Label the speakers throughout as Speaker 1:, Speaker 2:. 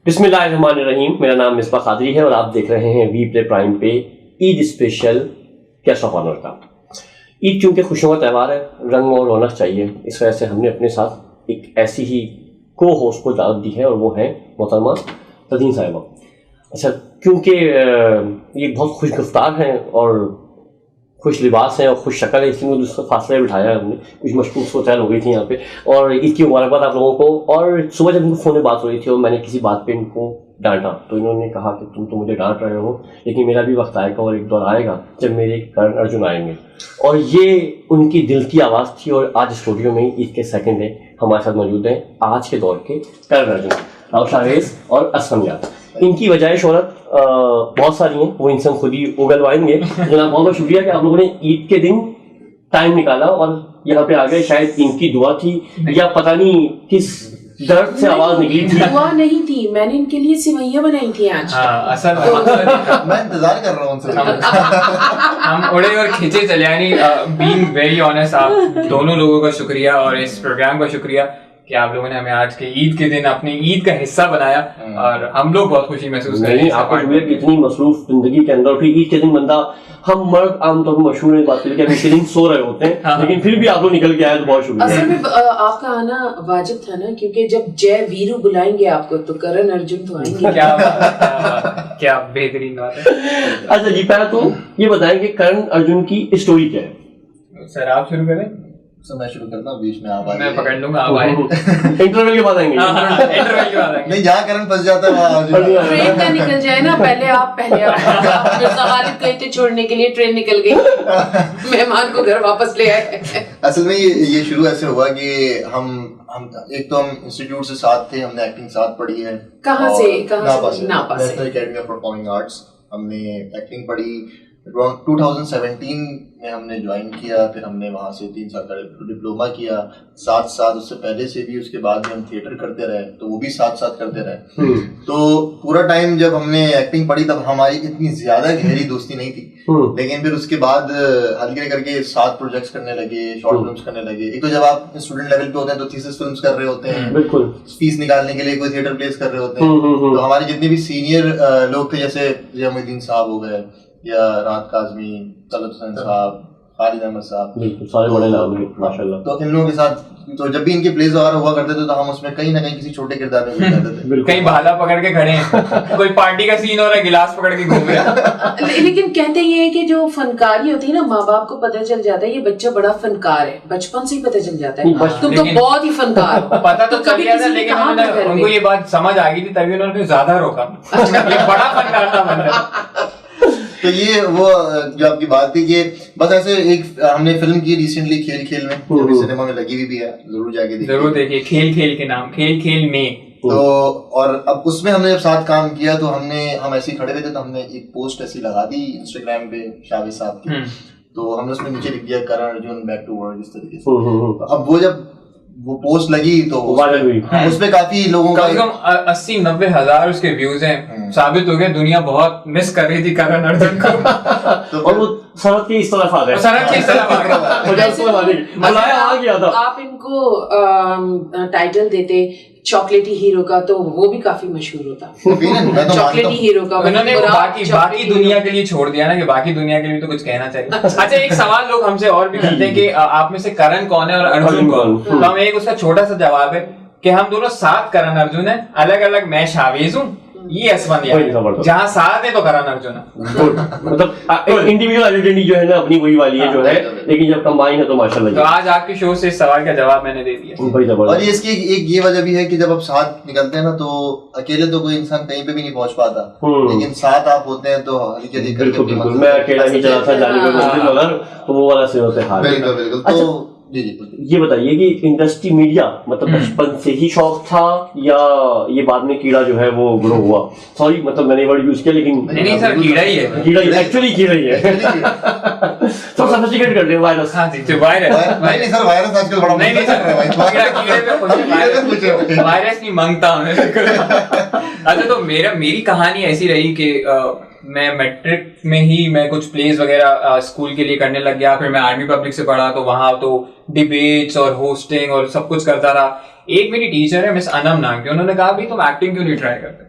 Speaker 1: बिस्मिल्लाहिर्रहमानिर्रहीम। मेरा नाम मिसबा कादरी है और आप देख रहे हैं वी प्ले प्राइम पे Eid special guest of honour का। ईद चूँकि खुशियों का त्यौहार है, रंग और रौनक चाहिए, इस वजह से हमने अपने साथ एक ऐसी ही को होस्ट को दावत दी है और वो है मोहतरमा तदीन साहिबा। अच्छा, क्योंकि ये बहुत खुश गुफ्तार हैं और खुश लिबास हैं और खुश शक्ल है, इसलिए उसका फासला बिठाया हमने। कुछ मशकूक सोचाल हो गई थी यहाँ पे और इसकी मुबारकबाद आप लोगों को। और सुबह जब इनको फ़ोन में बात हो रही थी और मैंने किसी बात पे इनको डांटा तो इन्होंने कहा कि तुम तो मुझे डांट रहे हो, लेकिन मेरा भी वक्त आएगा और एक दौर आएगा जब मेरे करण अर्जुन आएंगे। और ये उनकी दिल की आवाज़ थी। और आज स्टूडियो में ईद के सेकंड डे हमारे साथ मौजूद हैं आज के दौर के करण अर्जुन, राव शावेज और असलम याद। इनकी वजह शोहरत बहुत सारी हैं, वो इनसे हम खुद ही उगलवाएंगे। जनाब बहुत बहुत शुक्रिया कि आप लोगों ने ईद के दिन टाइम निकाला और यहाँ पे आ गए। शायद इनकी दुआ थी या पता नहीं किस दर्द से आवाज निकली थी।
Speaker 2: दुआ नहीं थी, मैंने इनके लिए सेवइयां बनाई थी आज।
Speaker 3: असल
Speaker 4: मैं इंतजार कर रहा हूँ उनसे।
Speaker 3: हम उड़े और खींचे चले। यानी बीइंग वेरी ऑनेस्ट, आप दोनों लोगों का शुक्रिया और इस प्रोग्राम का शुक्रिया कि आप लोगों ने हमें आज के ईद के दिन अपनी ईद का हिस्सा बनाया और हम लोग बहुत खुशी महसूस कर रहे हैं।
Speaker 1: आपको इतनी मसरूफ जिंदगी के अंदर फिर ईद के दिन बंदा, हम मर्द आमतौर पर मशहूर है बात करके ईद के दिन सो रहे होते हैं, लेकिन फिर भी आप लोग निकल के आए तो बहुत शुक्रिया।
Speaker 2: असल में आपका आना वाजिब था ना, क्योंकि जब जय वीरू बुलाएंगे आपको तो करण अर्जुन तो आएंगे।
Speaker 3: क्या बेहतरीन बात है।
Speaker 1: अच्छा जी, पहले तो ये बताएं कि करण अर्जुन की स्टोरी क्या है।
Speaker 3: सर आप शुरू करें।
Speaker 4: मैं शुरू करता हूँ, बीच में आप
Speaker 3: मैं पकड़ लूंगा, आप आए।
Speaker 1: इंटरवल के बाद आएंगे।
Speaker 3: इंटरवल के बाद आएंगे।
Speaker 4: नहीं, जहाँ करण फंस जाता है वहाँ
Speaker 2: ट्रेन का निकल जाए ना, पहले आप खालिद गए थे छोड़ने के लिए, ट्रेन निकल गई, मेहमान को घर वापस ले आए।
Speaker 4: असल में ये शुरू ऐसे हुआ कि हम एक तो हम इंस्टीट्यूट से साथ थे, हमने एक्टिंग साथ पढ़ी है।
Speaker 2: कहाँ से?
Speaker 4: नापा से national academy of performing arts हमने एक्टिंग पढ़ी। 2017 में हमने ज्वाइन किया, फिर हमने वहाँ से 3 साल का डिप्लोमा किया। साथ उससे पहले से भी, उसके बाद भी हम थिएटर करते रहे, तो वो भी साथ करते रहे। तो पूरा टाइम जब हमने एक्टिंग पढ़ी तब हमारी इतनी ज्यादा गहरी दोस्ती नहीं थी, लेकिन फिर उसके बाद हल्के करके साथ प्रोजेक्ट्स करने लगे, शॉर्ट फिल्म्स करने लगे। एक तो जब आप स्टूडेंट लेवल पे होते हैं तो थीसिस फिल्म्स कर रहे होते हैं, बिल्कुल फीस निकालने के लिए कोई थिएटर प्लेस कर रहे होते हैं। तो हमारे जितने भी सीनियर लोग थे, जैसे जयामुद्दीन साहब हो गए या राहत काज़मी, तलब हुसैन साहब, खालिद अहमद साहब,
Speaker 1: बिल्कुल सारे बड़े नाम हैं माशाल्लाह।
Speaker 4: तो इन लोगों के साथ तो जब भी इनके प्लेस वगैरह हुआ करते थे तो हम उसमें कहीं ना कहीं किसी छोटे किरदार में घुस जाते थे।
Speaker 3: कहीं भाला पकड़ के खड़े हैं, कोई पार्टी का सीन हो रहा है, गिलास पकड़ के घूम रहे हैं।
Speaker 2: लेकिन कहते ये है कि जो फनकारी होती है ना, माँ बाप को पता चल जाता है ये बच्चा बड़ा फनकार है, बचपन से ही पता चल जाता है तुम तो बहुत ही फनकार हो।
Speaker 3: पता तो चल गया था, लेकिन उनको ये बात समझ आ गई थी तभी उन्होंने ज्यादा रोका। ये बड़ा फनकार था बन रहा।
Speaker 4: तो ये वो जो आपकी बात थी कि बस ऐसे एक हमने फिल्म की रिसेंटली खेल में, जो भी सिनेमा में लगी हुई भी है, जरूर जाके देखिए।
Speaker 3: जरूर देखिए, खेल के नाम, खेल में।
Speaker 4: तो और अब उसमें हमने जब साथ काम किया तो हम ऐसे ही खड़े हुए थे, तो हमने एक पोस्ट ऐसी लगा दी इंस्टाग्राम पे शावेज साहब की। तो हमने उसमें नीचे लिख दिया Karan Arjun back to work, इस तरीके से। अब वो जब वो पोस्ट लगी तो उसपे काफी लोगों का
Speaker 3: 80-90 हजार उसके व्यूज हैं। साबित हो गया दुनिया बहुत मिस कर रही थी करण अर्जुन को।
Speaker 1: और वो सरहद के इस तरफ आ गए,
Speaker 2: आप इनको टाइटल देते चॉकलेटी हीरो का तो वो भी काफी मशहूर होता। चॉकलेटी हीरो का
Speaker 3: उन्होंने बाकी दुनिया के लिए छोड़ दिया ना, कि बाकी दुनिया के लिए तो कुछ कहना चाहिए। अच्छा, एक सवाल लोग हमसे और भी करते हैं कि आप में से करण कौन है और अर्जुन कौन? तो हम एक उसका छोटा सा जवाब है कि हम दोनों साथ करण अर्जुन है, अलग अलग मैं शावेज हूँ, ये असमंदिया है। जहाँ साथ है तो करण अर्जुन है।
Speaker 1: मतलब इंडिविजुअल आइडेंटिटी जो है ना अपनी वही वाली है जो है, लेकिन जब कंबाइन है तो माशाल्लाह।
Speaker 3: तो आज आपके शो से इस सवाल का जवाब मैंने दे दिया।
Speaker 4: और ये इसकी एक ये वजह भी है कि जब आप साथ निकलते हैं ना तो अकेले तो कोई इंसान कहीं पे भी नहीं पहुंच पाता, लेकिन साथ आप होते हैं तो हल्की
Speaker 1: बिल्कुल। मैं अकेला ही चला था जाने का मंजिल मगर, तो वो वाला से होते हाल।
Speaker 4: बिल्कुल। तो
Speaker 1: ये बताइए कि इंडस्ट्री मीडिया मतलब बचपन से ही शौक था या ये बाद में कीड़ा जो है वो ग्रो हुआ? सॉरी, मतलब मैंने वर्ड यूज किया, लेकिन
Speaker 3: नहीं सर, कीड़ा ही है,
Speaker 1: एक्चुअली कीड़ा ही है। तो सोफिस्टिकेट कर रहे हैं वायरस।
Speaker 3: हाँ जी, वायरस
Speaker 4: नहीं सर, वायरस आजकल बड़ा
Speaker 3: नहीं सर, वायरस नहीं मांगता हूँ। अच्छा, तो मेरी कहानी ऐसी रही कि मैं मैट्रिक में ही मैं कुछ प्लेस वगैरह स्कूल के लिए करने लग गया। फिर मैं आर्मी पब्लिक से पढ़ा, तो वहाँ तो डिबेट्स और होस्टिंग और सब कुछ करता रहा। एक मेरी टीचर है मिस अनम नाम की, उन्होंने कहा भाई तुम एक्टिंग क्यों नहीं ट्राई करते?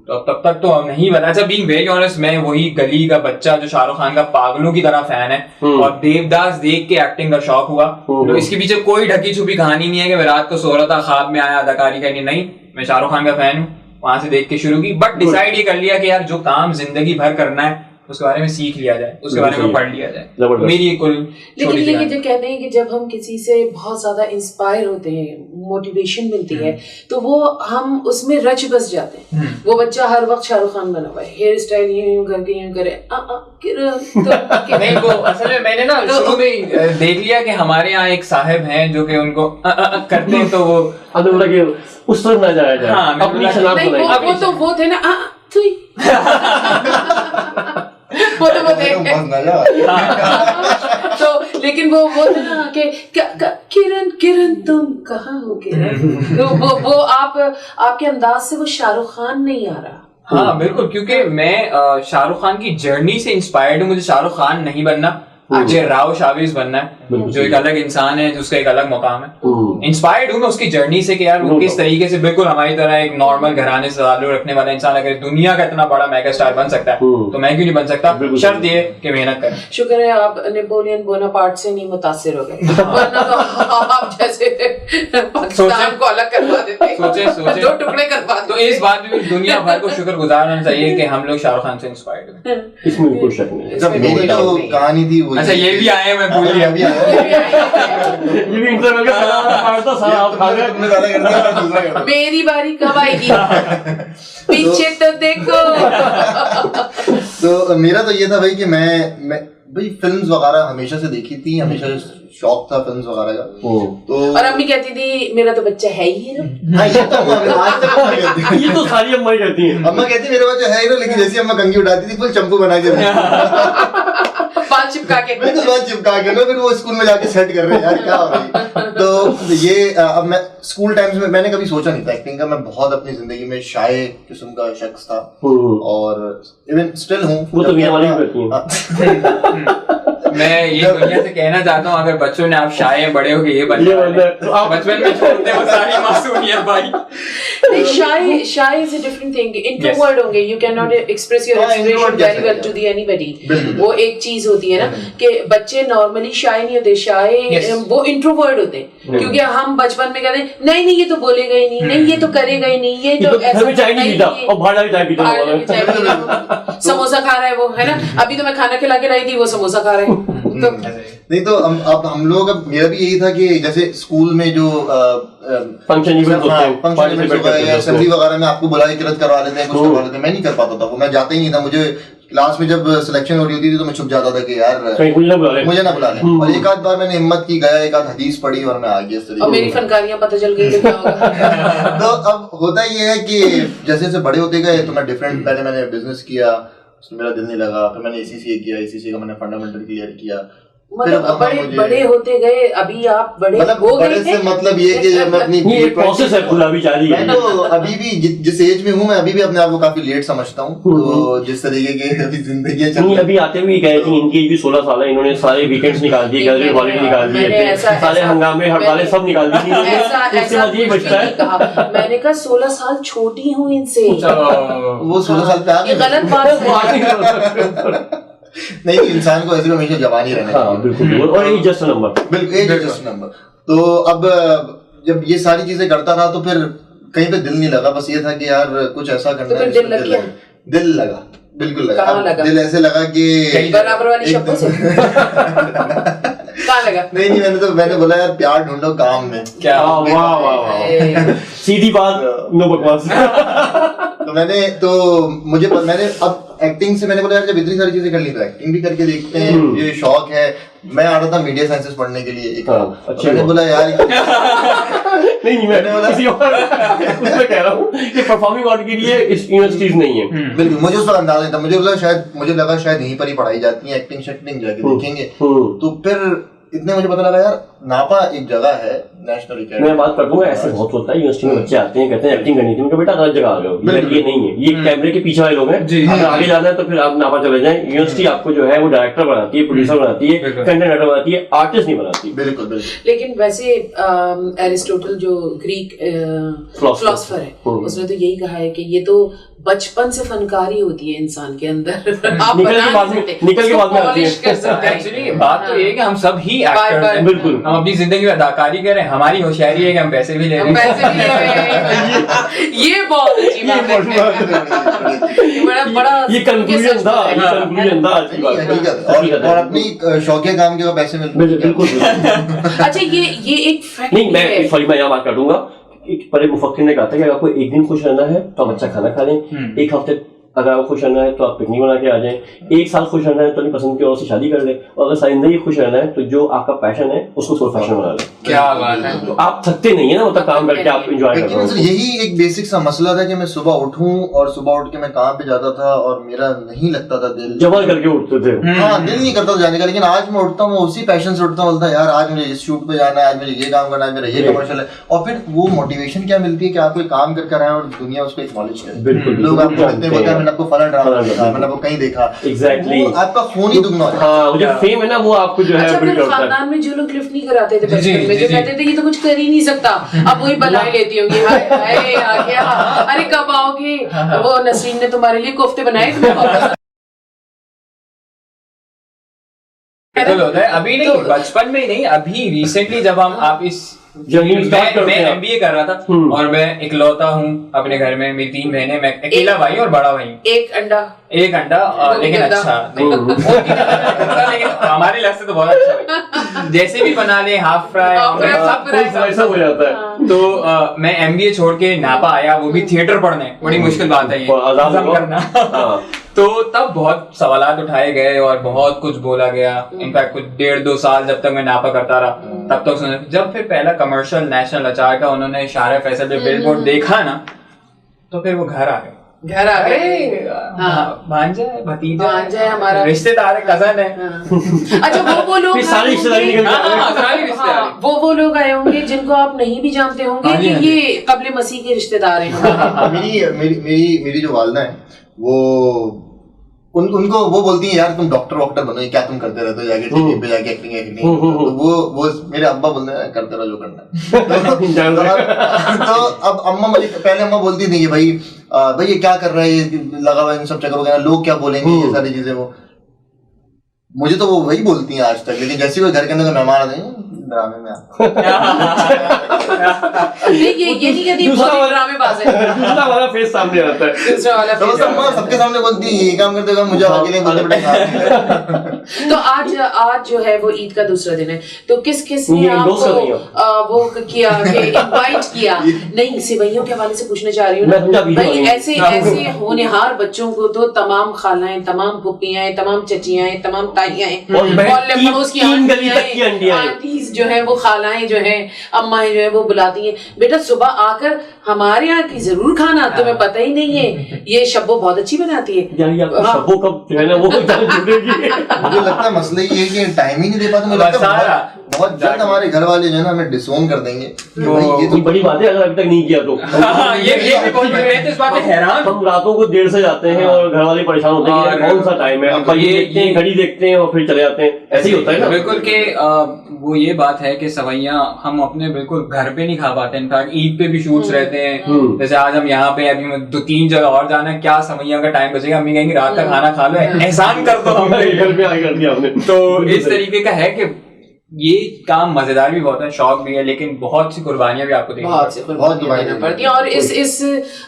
Speaker 3: तो तब तक तो नहीं बना। अच्छा बीइंग वेरी ऑनेस्ट, मैं वही गली का बच्चा जो शाहरुख खान का पागलों की तरह फैन है, और देवदास देख के एक्टिंग का शौक हुआ। तो इसके पीछे कोई ढकी छुपी कहानी नहीं है कि मैं रात को सो रहा था, ख्वाब में आया अदाकारी करनी, नहीं, मैं शाहरुख खान का फैन हूँ, वहां से देख के शुरू की। बट डिसाइड ये कर लिया कि यार जो काम जिंदगी भर करना है उसके बारे में सीख लिया जाए, उसके बारे में पढ़ लिया जाए। मेरी कुल
Speaker 2: लेकिन जो कहते हैं कि जब हम किसी से बहुत ज्यादा इंस्पायर होते हैं, मोटिवेशन मिलती है, तो वो हम उसमें रच बस जाते हैं। वो बच्चा हर वक्त शाहरुख खान बना हुआ है, हेयर स्टाइल यूं करके यूं करे,
Speaker 3: नहीं वो असल में मैंने ना शुरू में देख लिया कि हमारे यहाँ एक साहब हैं जो कि उनको करते हैं, तो वो
Speaker 1: उस तरफ ना जाया जाए,
Speaker 3: हाँ,
Speaker 1: अपनी शनाख्त बनाई।
Speaker 2: वो थे ना वो तो लेकिन वो थे ना कि किरण तुम कहाँ हो किरण, तो वो आपके अंदाज से वो शाहरुख खान नहीं आ रहा।
Speaker 3: हाँ बिल्कुल, क्योंकि मैं शाहरुख खान की जर्नी से इंस्पायर्ड हूँ। मुझे शाहरुख खान नहीं बनना, अजय राव शावीज बनना है, जो एक अलग इंसान है, जिसका एक अलग मुकाम है। इंस्पायर्ड हूँ मैं उसकी जर्नी से कि यार वो किस तरीके से बिल्कुल हमारी तरह एक नॉर्मल घराने से ताल्लुक रखने वाला इंसान अगर दुनिया का इतना बड़ा मेगा स्टार बन सकता है, तो मैं क्यों नहीं बन सकता? शर्त ये कि मेहनत करें।
Speaker 2: शुक्र है आप नेपोलियन बोनापार्ट से नहीं मुतासिर हो गए, वरना तो आप जैसे पाकिस्तान को अलग करवा देते,
Speaker 3: सोचे
Speaker 2: दो टुकड़े करवा देते।
Speaker 3: तो इस बात में दुनिया भर को शुक्र गुजारना चाहिए कि हम लोग शाहरुख खान से इंस्पायर्ड हैं।
Speaker 1: इसमें कोई शक नहीं।
Speaker 4: मेरी जो कहानी थी वो,
Speaker 3: अच्छा ये भी आए, मैं भूल गया।
Speaker 1: ये भी इंटरवल का पार्ट था, सारा आप खा गए।
Speaker 4: तुमने पहले कर दिया, मैं दूसरा कर दूं।
Speaker 2: मेरी बारी कब आएगी? पीछे तो देखो।
Speaker 4: तो मेरा तो ये था भाई कि मैं भाई फिल्म्स वगैरह हमेशा से देखी थी, हमेशा शौक था फिल्म्स वगैरह का। तो
Speaker 2: और अम्मी कहती थी मेरा तो बच्चा है ही हीरो।
Speaker 4: हाँ, ये तो आज तक अम्मा कहती है।
Speaker 1: ये तो सारी अम्मा ही कहती हैं।
Speaker 4: अम्मा कहती मेरा बच्चा है हीरो, लेकिन जैसे अम्मा कंघी उठाती थी फुल चंपू बना के
Speaker 2: बाल चिपका के,
Speaker 4: मैं तो बाल चिपका के ना, फिर वो स्कूल में जाके सेट कर रहे हैं, यार क्या हो रही है। तो ये अब मैं स्कूल टाइम्स में मैंने कभी सोचा नहीं था एक्टिंग का। मैं बहुत अपनी जिंदगी में शाय किस्म का शख्स था, और इवन स्टिल हूँ।
Speaker 1: वो तो मीना वाली करती हैं।
Speaker 3: मैं ये दुनिया से कहना चाहता हूँ, अगर बच्चों ने आप शाय बड़े हो गए ये बचपन में छोड़ते हो सारी मासूमियत भाई।
Speaker 2: Shy is a different thing. Introvert होंगे, you cannot express your expression very well to the anybody. वो एक चीज होती है ना कि बच्चे नॉर्मली शाय नहीं होते, शाय वो इंट्रोवर्ट होते हैं, क्योंकि हम बचपन में कहते हैं नहीं ये तो बोलेगा ही नहीं, नहीं ये तो करेगा ही नहीं, ये तो ऐसा
Speaker 1: नहीं, चाय नहीं पीता और बाहर चाय पीता,
Speaker 2: समोसा खा रहा है वो, है ना। अभी तो मैं खाना खिला के लाई थी, वो समोसा खा रहा है। तो
Speaker 4: नहीं तो अब हम लोग, अब मेरा भी यही था कि जैसे स्कूल में जो
Speaker 1: फंक्शन इवेंट होते हैं
Speaker 4: या असेंबली वगैरह में आपको बुलाई किरत करवा लेते हैं, कुछ करवा लेते हैं, मैं नहीं कर पाता था वो। मैं जाता ही नहीं था। मुझे क्लास में जब सिलेक्शन हो रही होती थी तो मैं छुप जाता था कि यार मुझे ना बुला लें। और एक आध बार मैंने हिम्मत की, गया, एक आध हदीस पढ़ी और मैं आ गया इस तरीके।
Speaker 2: और मेरी फनकारियां पता चल गई तो क्या होगा।
Speaker 4: तो अब होता ये है कि जैसे जैसे बड़े होते गए तो मैं डिफरेंट, पहले मैंने बिजनेस किया, उसमें मेरा दिल नहीं लगा, फिर मैंने ACCA किया, ACCA का मैंने फंडामेंटल क्लियर किया।
Speaker 2: मतलब बड़े होते गए, अभी आप बड़े
Speaker 4: मतलब
Speaker 2: हो
Speaker 4: बड़े
Speaker 2: गए
Speaker 4: से मतलब ये कि जब मैं अपनी
Speaker 1: प्रोसेस है पूरा भी जारी है।
Speaker 4: मैं तो अभी भी जिस एज में हूँ, मैं अभी भी अपने आप को काफी लेट समझता हूँ। तो जिस तरीके के अभी जिंदगी चल रही है,
Speaker 1: अभी आते हुए कहे थी इनकी एज भी 16 साल है, इन्होंने सारे वीकेंड्स निकाल दिए, गैलरी हॉलिडे निकाल दिए, सारे हंगामे हड़तालें सब निकाल दी।
Speaker 2: ऐसा ये बचता है। मैंने कहा 16 साल छोटी हूँ इनसे,
Speaker 4: वो 16 साल पे आ गए।
Speaker 2: गलत बात है।
Speaker 4: नहीं, इंसान को ऐसे हमेशा जवान ही रहना चाहिए।
Speaker 1: बिल्कुल, और एज जस्ट नंबर,
Speaker 4: बिल्कुल एज जस्ट नंबर। तो अब जब ये सारी चीजें करता रहा तो फिर कहीं पे दिल नहीं लगा। बस ये था कि यार कुछ ऐसा करना है। दिल लगा, बिल्कुल लगा। दिल ऐसे लगा कि
Speaker 2: बराबर वाली शब्दों से कहाँ लगा?
Speaker 4: नहीं, मैंने बोला यार प्यार ढूंढो काम में।
Speaker 1: क्या वाह, सीधी बात, नो बकवास।
Speaker 4: तो मैंने अब एक्टिंग से मैंने बोला यार जब इतनी सारी चीजें कर ली तो एक्टिंग भी करके देखते हैं। ये शौक है। मैं आ रहा था मीडिया साइंसेस पढ़ने के लिए, मैंने बोला यार
Speaker 1: नहीं, मैंने बोला किसी और उसमें कह रहा हूँ कि परफॉर्मिंग आर्ट के लिए यूनिवर्सिटीज नहीं है।
Speaker 4: बिल्कुल, मुझे उस पर अंदाजा नहीं था। मुझे लगा शायद यहीं पर ही पढ़ाई जाती है, एक्टिंग शैक्टिंग जाके देखेंगे। तो फिर इतने मुझे पता लगा यार नापा एक जगह है नेशनल
Speaker 1: मैं बात कर दूंगा, ऐसे बहुत होता है यूनिवर्सिटी में बच्चे आते हैं कहते हैं एक्टिंग करनी थी, उनका बेटा गलत जगह आ गए हो, ये नहीं है, ये कैमरे के पीछे वाले लोग हैं, अगर आगे जाना है तो फिर आप नापा चले जाएं। यूनिवर्सिटी आपको जो है वो डायरेक्टर बनाती है, प्रोड्यूसर बनाती है, कंटेंट राइटर बनाती है, आर्टिस्ट नहीं बनाती।
Speaker 4: बिल्कुल बिल्कुल।
Speaker 2: लेकिन वैसे एरिस्टोटल जो ग्रीक फिलोसफर है, उसने तो यही कहा है कि ये तो बचपन से फनकारी होती है इंसान के अंदर, आप
Speaker 1: निकल के बाद में आती है।
Speaker 3: एक्चुअली बात तो ये है कि हम सब ही एक्टर्स हैं,
Speaker 1: बिल्कुल,
Speaker 3: हम अपनी जिंदगी में अदाकारी कर रहे हैं, हमारी होशियारी है कि हम पैसे भी ले रहे हैं।
Speaker 2: ये बहुत अच्छी बात है, बड़ा
Speaker 1: ये कंक्लूजन था आज की बात।
Speaker 4: और अपनी शौकिया काम के वो पैसे मिलते हैं।
Speaker 1: बिल्कुल।
Speaker 2: अच्छा, ये एक फैक्ट
Speaker 1: नहीं, मैं यहाँ बात कर दूंगा। एक बड़े मुफक्किर ने कहा था कि अगर आपको एक दिन खुश रहना है तो आप अच्छा खाना खा लें, एक हफ्ते अगर आपको खुश रहना है तो आप पिकनिक बना के आ जाएं, एक साल खुश रहना है तो अपनी पसंद की औरत से शादी कर ले, और अगर सारी जिंदगी खुश रहना है तो जो आपका पैशन है उसको प्रोफेशन बना ले।
Speaker 3: क्या बात है।
Speaker 1: तो आप थकते नहीं है ना, मतलब काम करके आप एंजॉय कर रहे हो।
Speaker 4: यही एक बेसिक सा मसला था कि मैं सुबह उठूं और सुबह उठ के मैं काम पे जाता था और मेरा नहीं लगता था दिल,
Speaker 1: जबल करके उठते थे।
Speaker 4: हाँ, दिल नहीं करता था जाने का। लेकिन आज मैं उठता हूँ उसी पैशन से उठता हूँ, बोलता यार आज मुझे इस शूट पे जाना है, आज मुझे ये काम करना है, मेरा ये कमर्शियल है। और फिर वो मोटिवेशन क्या मिलती है कि आप कोई काम करके आए और दुनिया उसको एक्नॉलेज करे।
Speaker 1: बिल्कुल,
Speaker 4: लोग आपको कहते हैं मैंने आपको फला ड्रामा देखा, मैंने आपको कहीं देखा।
Speaker 1: एग्जैक्टली,
Speaker 4: आपका खून ही दुगना हो जाता है।
Speaker 1: हाँ, वो जो फेम है ना वो आपको जो है
Speaker 2: अच्छा,
Speaker 1: बिल्ड
Speaker 2: अपने
Speaker 1: करता है।
Speaker 2: खानदान में जो लोग लिफ्ट नहीं कराते थे बचपन में, जो कहते थे ये तो कुछ कर ही नहीं सकता, अब वही बलाई लेती होंगी, हाय हाय आ गया, अरे कब आओगे, वो नसरीन ने तुम्हारे लिए कोफ्ते बनाए, तुम्हें वापस
Speaker 3: बिल्कुल होता है। अभी नहीं, बचपन में ही नहीं, अभी रिसेंटली जब आप इस मैं MBA कर रहा था और मैं इकलौता हूँ अपने घर में, मेरी 3 बहनें, मैं अकेला भाई और बड़ा भाई।
Speaker 2: एक अंडा
Speaker 3: लेकिन अच्छा लेकिन हमारे लिहाज से तो बहुत अच्छा, जैसे भी बना ले, हाफ फ्राई
Speaker 1: सब हो जाता है।
Speaker 3: तो मैं MBA छोड़ के नापा आया, वो भी थिएटर पढ़ने, बड़ी मुश्किल बात है ये हजम करना। तो तब बहुत सवालात उठाए गए और बहुत कुछ बोला गया। इनफैक्ट कुछ 1.5-2 साल जब तक मैं नापा करता रहा तब तक सुना। जब फिर पहला कमर्शियल नेशनल अचार का उन्होंने शारा फैसल पे बिलबोर्ड देखा ना, तो फिर वो घर आ गए। भांजा है, भतीजा है,
Speaker 2: हमारा
Speaker 3: रिश्तेदार है, कजन है।
Speaker 2: अच्छा, वो लोग
Speaker 1: सारी रिश्तेदारी
Speaker 2: वो लोग आए होंगे जिनको आप नहीं भी जानते होंगे कि ये कब्ले मसीह के रिश्तेदार हैं।
Speaker 4: मेरी जो वालदा है वो उनको वो बोलती है यार तुम डॉक्टर वॉक्टर बनो, क्या तुम करते रहते हो जाके टीवी पे जाके एक्टिंग। तो वो मेरे अब्बा बोलते हैं करते रहो जो करना है। तो अब पहले अम्मा बोलती थी कि भाई ये क्या कर रहा है, ये लगा हुआ इन सब चक्करों के, लोग क्या बोलेंगे, ये सारी चीजें। वो मुझे तो वो वही बोलती हैं आज तक, लेकिन जैसे कोई घर के अंदर मेहमान आते हैं ड्रामे में
Speaker 2: ये नहीं कहती बहुत ड्रामेबाज है,
Speaker 1: दूसरा वाला फेस सामने आता है,
Speaker 2: दूसरा वाला
Speaker 4: तो सबके सामने बोलती है ये काम करते हुए मुझे अकेले बोलते बेटा।
Speaker 2: तो आज जो है वो ईद का दूसरा दिन है, तो किस ने आपको वो किया कि इनवाइट किया? नहीं, सिवैयों के हवाले से पूछना चाह रही हूँ भाई। ऐसे होनहार बच्चों को तो तमाम खालाएं, तमाम फुप्पियां, तमाम चचियां, तमाम ताइयां, पड़ोस की आंटीज जो है, वो खालाएं जो है, अम्माएं जो है, वो बुलाती हैं, बेटा सुबह आकर हमारे यहाँ की जरूर खाना, तुम्हें पता ही नहीं है ये शब्बो बहुत अच्छी बनाती है।
Speaker 1: शब्बो कब जो है ना वो
Speaker 4: मुझे लगता है मसला ये है कि टाइम ही नहीं दे पाते। मुझे लगता है बहुत जल्द हमारे घर वाले जो है ना हमें डिसोन कर देंगे।
Speaker 1: ये तो बड़ी बात है, अगर अभी तक नहीं किया तो।
Speaker 3: ये मैं तो इस बात पे हैरान।
Speaker 1: हम रातों को देर से जाते हैं और घर वाले परेशान होते हैं कि कौन सा टाइम है, अब ये देखते हैं, घड़ी देखते हैं और फिर चले जाते हैं। ऐसे ही होता है ना।
Speaker 3: बिल्कुल के वो ये बात है कि सवैयां हम अपने बिल्कुल घर पे नहीं खा पाते। इनफैक्ट ईद पे भी शूट्स रहते हैं, जैसे आज हम यहाँ पे, अभी 2-3 जगह और जाना है, क्या सवैया का टाइम बचेगा, अम्मी कहेंगी रात का खाना खा लो, एहसान कर दो हमारे घर पे आके कर दिया हमने। तो इस तरीके का है कि ये काम मजेदार भी बहुत है, शौक भी है, लेकिन बहुत सी कुर्बानियां भी आपको
Speaker 2: देनी पड़ती है। और इस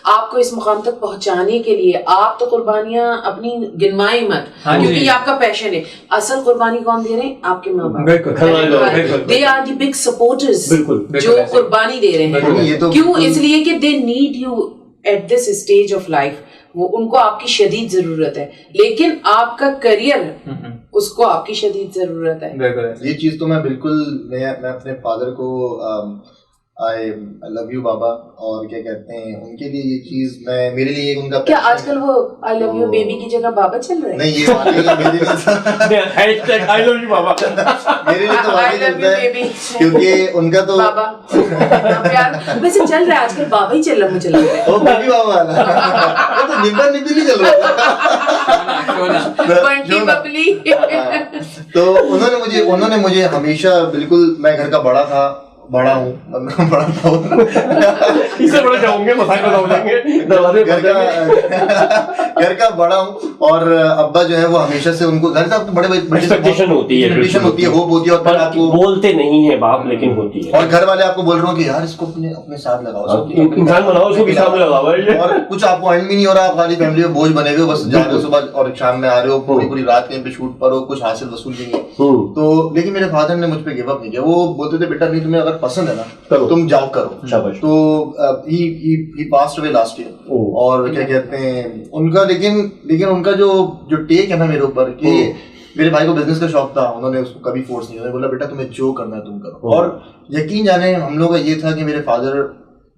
Speaker 2: आपको इस मुकाम तक पहुंचाने के लिए आप तो कुर्बानियां अपनी गिनवाएं मत, क्योंकि ये आपका पैशन है। असल कुर्बानी कौन दे रहे हैं? आपके माँ बाप। They are the big supporters जो कुर्बानी दे रहे हैं। क्यों? इसलिए कि they need you at this stage of life. वो उनको आपकी शदीद जरूरत है, लेकिन आपका करियर उसको आपकी शदीद जरूरत है।
Speaker 4: ये चीज तो मैं बिल्कुल मैं अपने फादर को आई लव यू बाबा, और क्या कहते हैं उनके लिए ये चीज मैं, मेरे लिए उनका
Speaker 2: क्या
Speaker 4: passion
Speaker 2: आजकल वो आई लव यू बेबी की जगह बाबा चल रहा है?
Speaker 4: नहीं, ये वाकई मेरे लिए
Speaker 1: हैशटैग आई लव यू बाबा।
Speaker 4: मेरे लिए तो
Speaker 2: I
Speaker 4: वाकई
Speaker 2: love you,
Speaker 4: चलता है,
Speaker 2: baby।
Speaker 4: क्योंकि उनका तो
Speaker 2: बाबा प्यार वैसे चल रहा है आजकल, बाबा ही चल रहा मुझे लग रहा है।
Speaker 4: वो बेबी बाबा वाला वो तो निब्बा निब्बी नहीं चल रहा था।
Speaker 2: बंटी बबली।
Speaker 4: तो उन्होंने मुझे हमेशा, बिल्कुल मैं घर का बड़ा हूँ बड़ा था
Speaker 1: इससे बड़े जाऊंगे, मसाज में जाऊंगे, दरवाजे
Speaker 4: घर का बड़ा हूँ, और अब्बा जो है वो हमेशा से उनको घर से आपको बड़े
Speaker 1: एक्सपेक्टेशन होती है,
Speaker 4: एक्सपेक्टेशन होती है, होप होती है, और
Speaker 1: पर
Speaker 4: फिर आपको
Speaker 1: बोलते नहीं है बाप, लेकिन होती है।
Speaker 4: और घर वाले आपको बोल रहे हो कि यार इसको अपने साथ लगाओ,
Speaker 1: इंसान बनाओ, उसको भी सामने लगाओ ये।
Speaker 4: और कुछ आपको अर्न भी नहीं हो रहा, आप खाली फैमिली में बोझ बने हुए हो, बस जा रहे हो सुबह और शाम में आ रहे हो, पूरी रात कहीं पे शूट पर हो, कुछ हासिल वसूल भी नहीं है। तो लेकिन मेरे फादर ने मुझ पे गिव अप नहीं किया, वो बोलते थे बेटा नहीं, तुम्हें अगर पसंद है ना तुम जाओ करो।
Speaker 1: शाबाश।
Speaker 4: तो he passed away last year, और क्या कहते हैं उनका, लेकिन उनका जो टेक है ना मेरे ऊपर, कि मेरे भाई को बिजनेस का शौक था, उन्होंने उसको कभी फोर्स नहीं किया, बोला बेटा तुम्हें जो करना है तुम करो। और यकीन जाने हम लोग का ये था कि मेरे फादर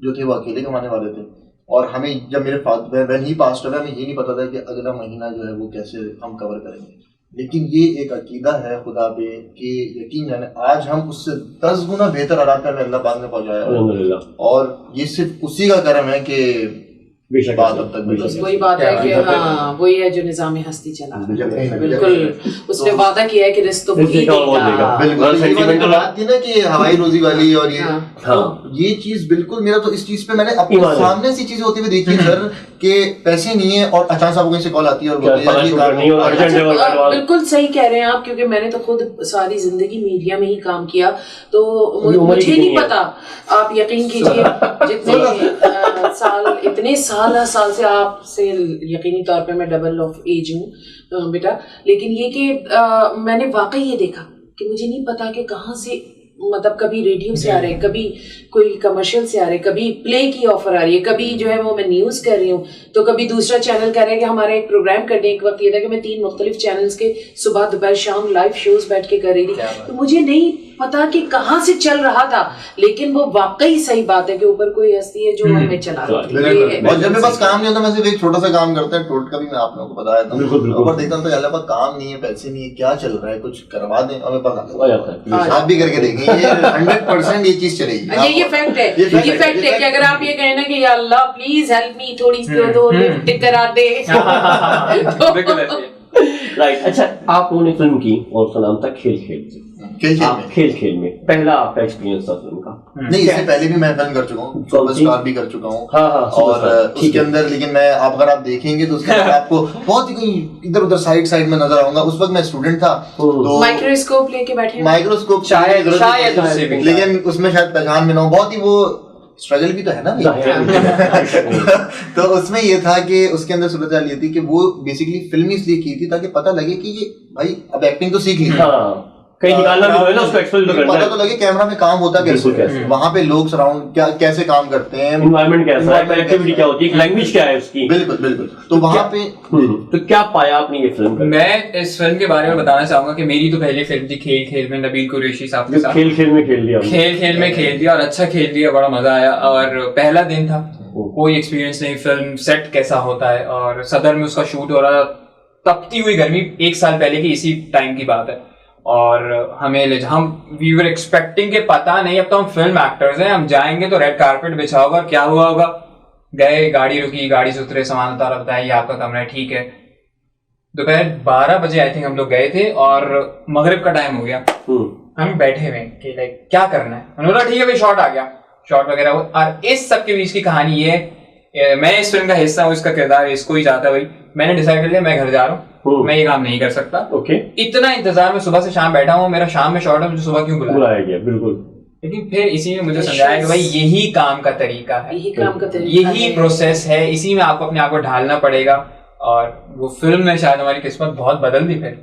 Speaker 4: जो थे वो अकेले कमाने वाले थे, और हमें जब मेरे father when he passed away, हमें ये नहीं पता था कि अगला महीना जो है वो कैसे हम कवर करेंगे। लेकिन ये एक अकीदा है खुदा पे कि यकीन जाने आज हम उससे 10 गुना बेहतर हालात में अल्लाह पाक ने पहुंचाया है, और ये सिर्फ उसी का करम है कि
Speaker 1: बेशक
Speaker 4: बात अब तक
Speaker 2: बस वही बात है कि हाँ वही है जो निजाम हस्ती चला रहा है। बिल्कुल उसने वादा किया है कि रिस्क तो वही देगा।
Speaker 4: बिल्कुल ये वाली तो बात थी ना कि हवाई रोजी वाली, और ये तो ये चीज बिल्कुल मेरा तो इस चीज पे मैंने अपने सामने सी चीजें होती हुई देखी सर, कि पैसे नहीं है और अचानक आपको कहीं से कॉल आती है और
Speaker 2: बिल्कुल सही कह रहे हैं आप, क्योंकि मैंने तो खुद सारी जिंदगी मीडिया में ही काम किया, तो मुझे नहीं पता। आप यकीन कीजिए जितने साल, इतने साल से आपसे यकीनी तौर पे मैं डबल ऑफ एज हूँ बेटा, लेकिन ये कि मैंने वाकई ये देखा कि मुझे नहीं पता कि कहाँ से, मतलब कभी रेडियो से आ रहे हैं, कभी कोई कमर्शियल से आ रहे हैं, कभी प्ले की ऑफर आ रही है, कभी जो है वो मैं न्यूज कर रही हूँ, तो कभी दूसरा चैनल कह रहा है कि हमारा एक प्रोग्राम करने। एक वक्त ये था कि मैं 3 मुख्तलिफ चैनल्स के सुबह दोपहर शाम लाइव शोज बैठ के कर रही थी, तो मुझे नहीं पता कि कहाँ से चल रहा था, लेकिन वो वाकई सही बात है कि ऊपर कोई हस्ती है जो हमें चला रही है।
Speaker 4: और जब मेरे पास काम नहीं होता, मैं सिर्फ एक छोटा सा काम करता है, टोटका भी मैं आप लोगों को बताया था, ऊपर देखता हूँ तो अल्लाह पाक काम नहीं है, पैसे नहीं है, क्या चल रहा है, कुछ करवा दें, और मैं पता आप भी करके देंगे, ये 100% ये चीज चलेगी।
Speaker 2: ये फैक्ट है, ये फैक्ट है कि अगर आप ये कहें ना कि या अल्लाह प्लीज हेल्प मी, थोड़ी तो लिफ्ट करा दे।
Speaker 1: राइट। अच्छा, आप लोगों ने फिल्म की और सलाम तक खेल में पहला आपका एक्सपीरियंस था फिल्म का?
Speaker 4: नहीं, इससे पहले भी मैं फिल्म कर चुका हूँ, सुपरस्टार भी कर चुका हूँ। और उसके अंदर, लेकिन मैं अगर आप देखेंगे तो उसके अंदर आपको बहुत ही कोई इधर उधर साइड में नजर आऊंगा। उस वक्त मैं स्टूडेंट था, तो
Speaker 2: माइक्रोस्कोप लेके बैठे,
Speaker 4: माइक्रोस्कोप
Speaker 3: शायद,
Speaker 4: लेकिन उसमें शायद पहचान में ना हो, बहुत ही वो स्ट्रगल भी तो है ना तो उसमें ये था कि उसके अंदर सूरत हाल ये थी कि वो बेसिकली फिल्म इसलिए की थी ताकि पता लगे कि ये भाई अब एक्टिंग तो सीख ली,
Speaker 1: कहीं निकालना भी है ना, उसको एक्सप्लेन तो करना है,
Speaker 4: पता तो लगे कैमरा में काम होता कैसे, वहाँ पे लोग सराउंड कैसे काम करते हैं,
Speaker 1: एनवायरनमेंट कैसा है, कनेक्टिविटी क्या होती है, लैंग्वेज क्या है उसकी। बिल्कुल।
Speaker 4: तो वहाँ पे
Speaker 1: तो क्या पाया आपने ये फिल्म?
Speaker 3: मैं इस फिल्म के बारे में बताना चाहूंगा कि मेरी तो पहली फिल्म थी खेल में, नबील कुरैशी साहब के साथ।
Speaker 1: खेल में खेल दिया
Speaker 3: और अच्छा खेल दिया, बड़ा मजा आया। और पहला दिन था, कोई एक्सपीरियंस नहीं, फिल्म सेट कैसा होता है, और सदर में उसका शूट हो रहा, तपती हुई गर्मी, 1 साल पहले की इसी टाइम की बात है। और हम वी वर एक्सपेक्टिंग के पता नहीं, अब तो हम फिल्म एक्टर्स हैं, हम जाएंगे तो रेड कारपेट बिछा होगा, क्या हुआ होगा, गए, गाड़ी रुकी, गाड़ी से उतरे, सामान उतारा, बताया ये आपका कमरा है, ठीक है। दोपहर 12 बजे आई थिंक हम लोग गए थे, और मगरिब का टाइम हो गया, हम बैठे हुए कि लाइक क्या करना है, उन्होंने बोला ठीक है भाई शॉट आ गया, शॉट वगैरह। और इस सब के बीच की कहानी ये, मैं इस फिल्म का हिस्सा हूँ, इसका किरदार इसको ही चाहता भाई, मैंने डिसाइड कर लिया मैं घर जा रहा हूँ, मैं ये काम नहीं कर सकता। इतना इंतजार में सुबह से शाम बैठा हूँ, मेरा शाम में शॉट है, मुझे सुबह क्यों बुलाया गया? बिल्कुल। लेकिन फिर इसी में मुझे समझाया कि भाई यही काम का तरीका है, यही प्रोसेस है, इसी में आपको अपने आप को ढालना पड़ेगा। और वो फिल्म में शायद हमारी किस्मत बहुत बदल दी। फिर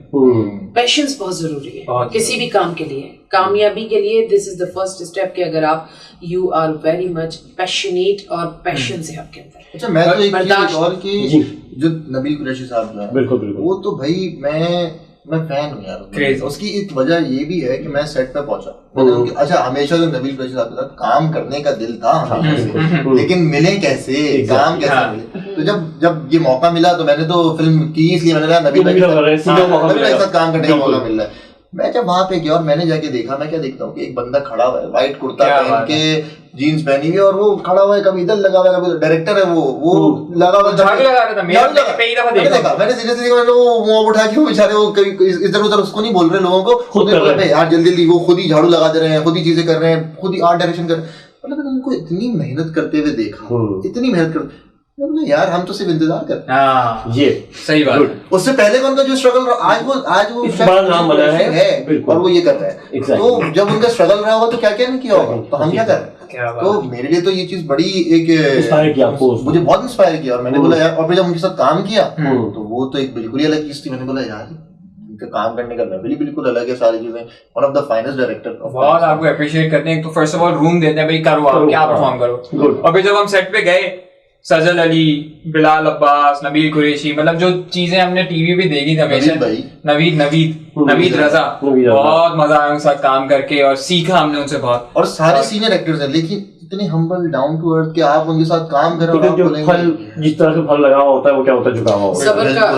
Speaker 2: पेशेंस बहुत जरूरी है किसी भी काम के लिए, कामयाबी के लिए। This is the first step कि अगर आप you are very much passionate और पैशन से आपके अंदर।
Speaker 4: अच्छा, मैं तो एक चीज और कि जो नबील कुरैशी साहब जो है, बिल्कुल वो तो भाई मैं मैं फैन हूँ यार
Speaker 3: Crazy.
Speaker 4: उसकी एक वजह ये भी है कि मैं सेट पे पहुंचा मैंने उनके अच्छा हमेशा जो नबील कुरैशी साहब के साथ काम करने का दिल था हमेशा से, लेकिन मिले कैसे काम कैसे मिले, तो जब ये मौका मिला तो मैंने तो फिल्म की इसलिए मैंने कहा नबील भाई के साथ काम करने का मौका मिल रहा है। मैं जब वहां पे गया और मैंने जाके देखा, मैं क्या देखता हूँ कि एक बंदा खड़ा हुआ है व्हाइट कुर्ता पहन के जीन्स पहनी हुई और वो खड़ा हुआ है, कभी इधर लगा हुआ है, कभी डायरेक्टर है वो लगा हुआ
Speaker 3: झाड़ू लगा रहा था। मैंने
Speaker 4: सीरियसली वो मुंह उठा के बेचारे वो इधर उधर उसको नहीं बोल रहे लोगों को यार जल्दी वो खुद ही झाड़ू लगा दे रहे हैं, खुद ही चीजें कर रहे हैं, खुद ही आर्ट डायरेक्शन कर रहे हैं। मतलब उनको इतनी मेहनत करते हुए देखा, इतनी मेहनत कर यार हम तो सिर्फ इंतजार कर
Speaker 3: ये सही बात।
Speaker 4: उससे पहले उनका जो स्ट्रगल आज वो
Speaker 1: बड़ा नाम बना है
Speaker 4: और वो ये कर रहा है। तो जब उनका स्ट्रगल रहा होगा तो क्या क्या नहीं किया होगा, तो हम क्या कर रहे हैं। तो मेरे लिए तो ये चीज बड़ी एक
Speaker 1: इंस्पायर किया आपको, मुझे
Speaker 4: बहुत इंस्पायर किया और मैंने बोला यार, और फिर जब उनके साथ काम किया तो वो तो एक बिल्कुल ही अलग चीज थी। मैंने बोला यार काम करने का लेवल ही बिल्कुल अलग है, सारी चीजें। One of the finest director.
Speaker 3: बहुत आपको अप्रिशिएट करते हैं। तो फर्स्ट ऑफ ऑल रूम देते हैं भाई, करो आप क्या परफॉर्म करो। और फिर जब हम सेट पे गए, सजल अली, बिलाल अब्बास, नबील कुरैशी, मतलब जो चीजें हमने टीवी पे देखी थी हमेशा, नवीद रजा, बहुत मजा आया उनके साथ काम करके और सीखा हमने उनसे बहुत।
Speaker 4: और सारे सीनियर एक्टर्स हैं लेकिन इतने हम्बल डाउन टू अर्थ कि आप उनके साथ काम कर रहे हो,
Speaker 1: जो फल जिस तरह से फल लगा हुआ होता है वो क्या होता है, झुका हुआ होता है।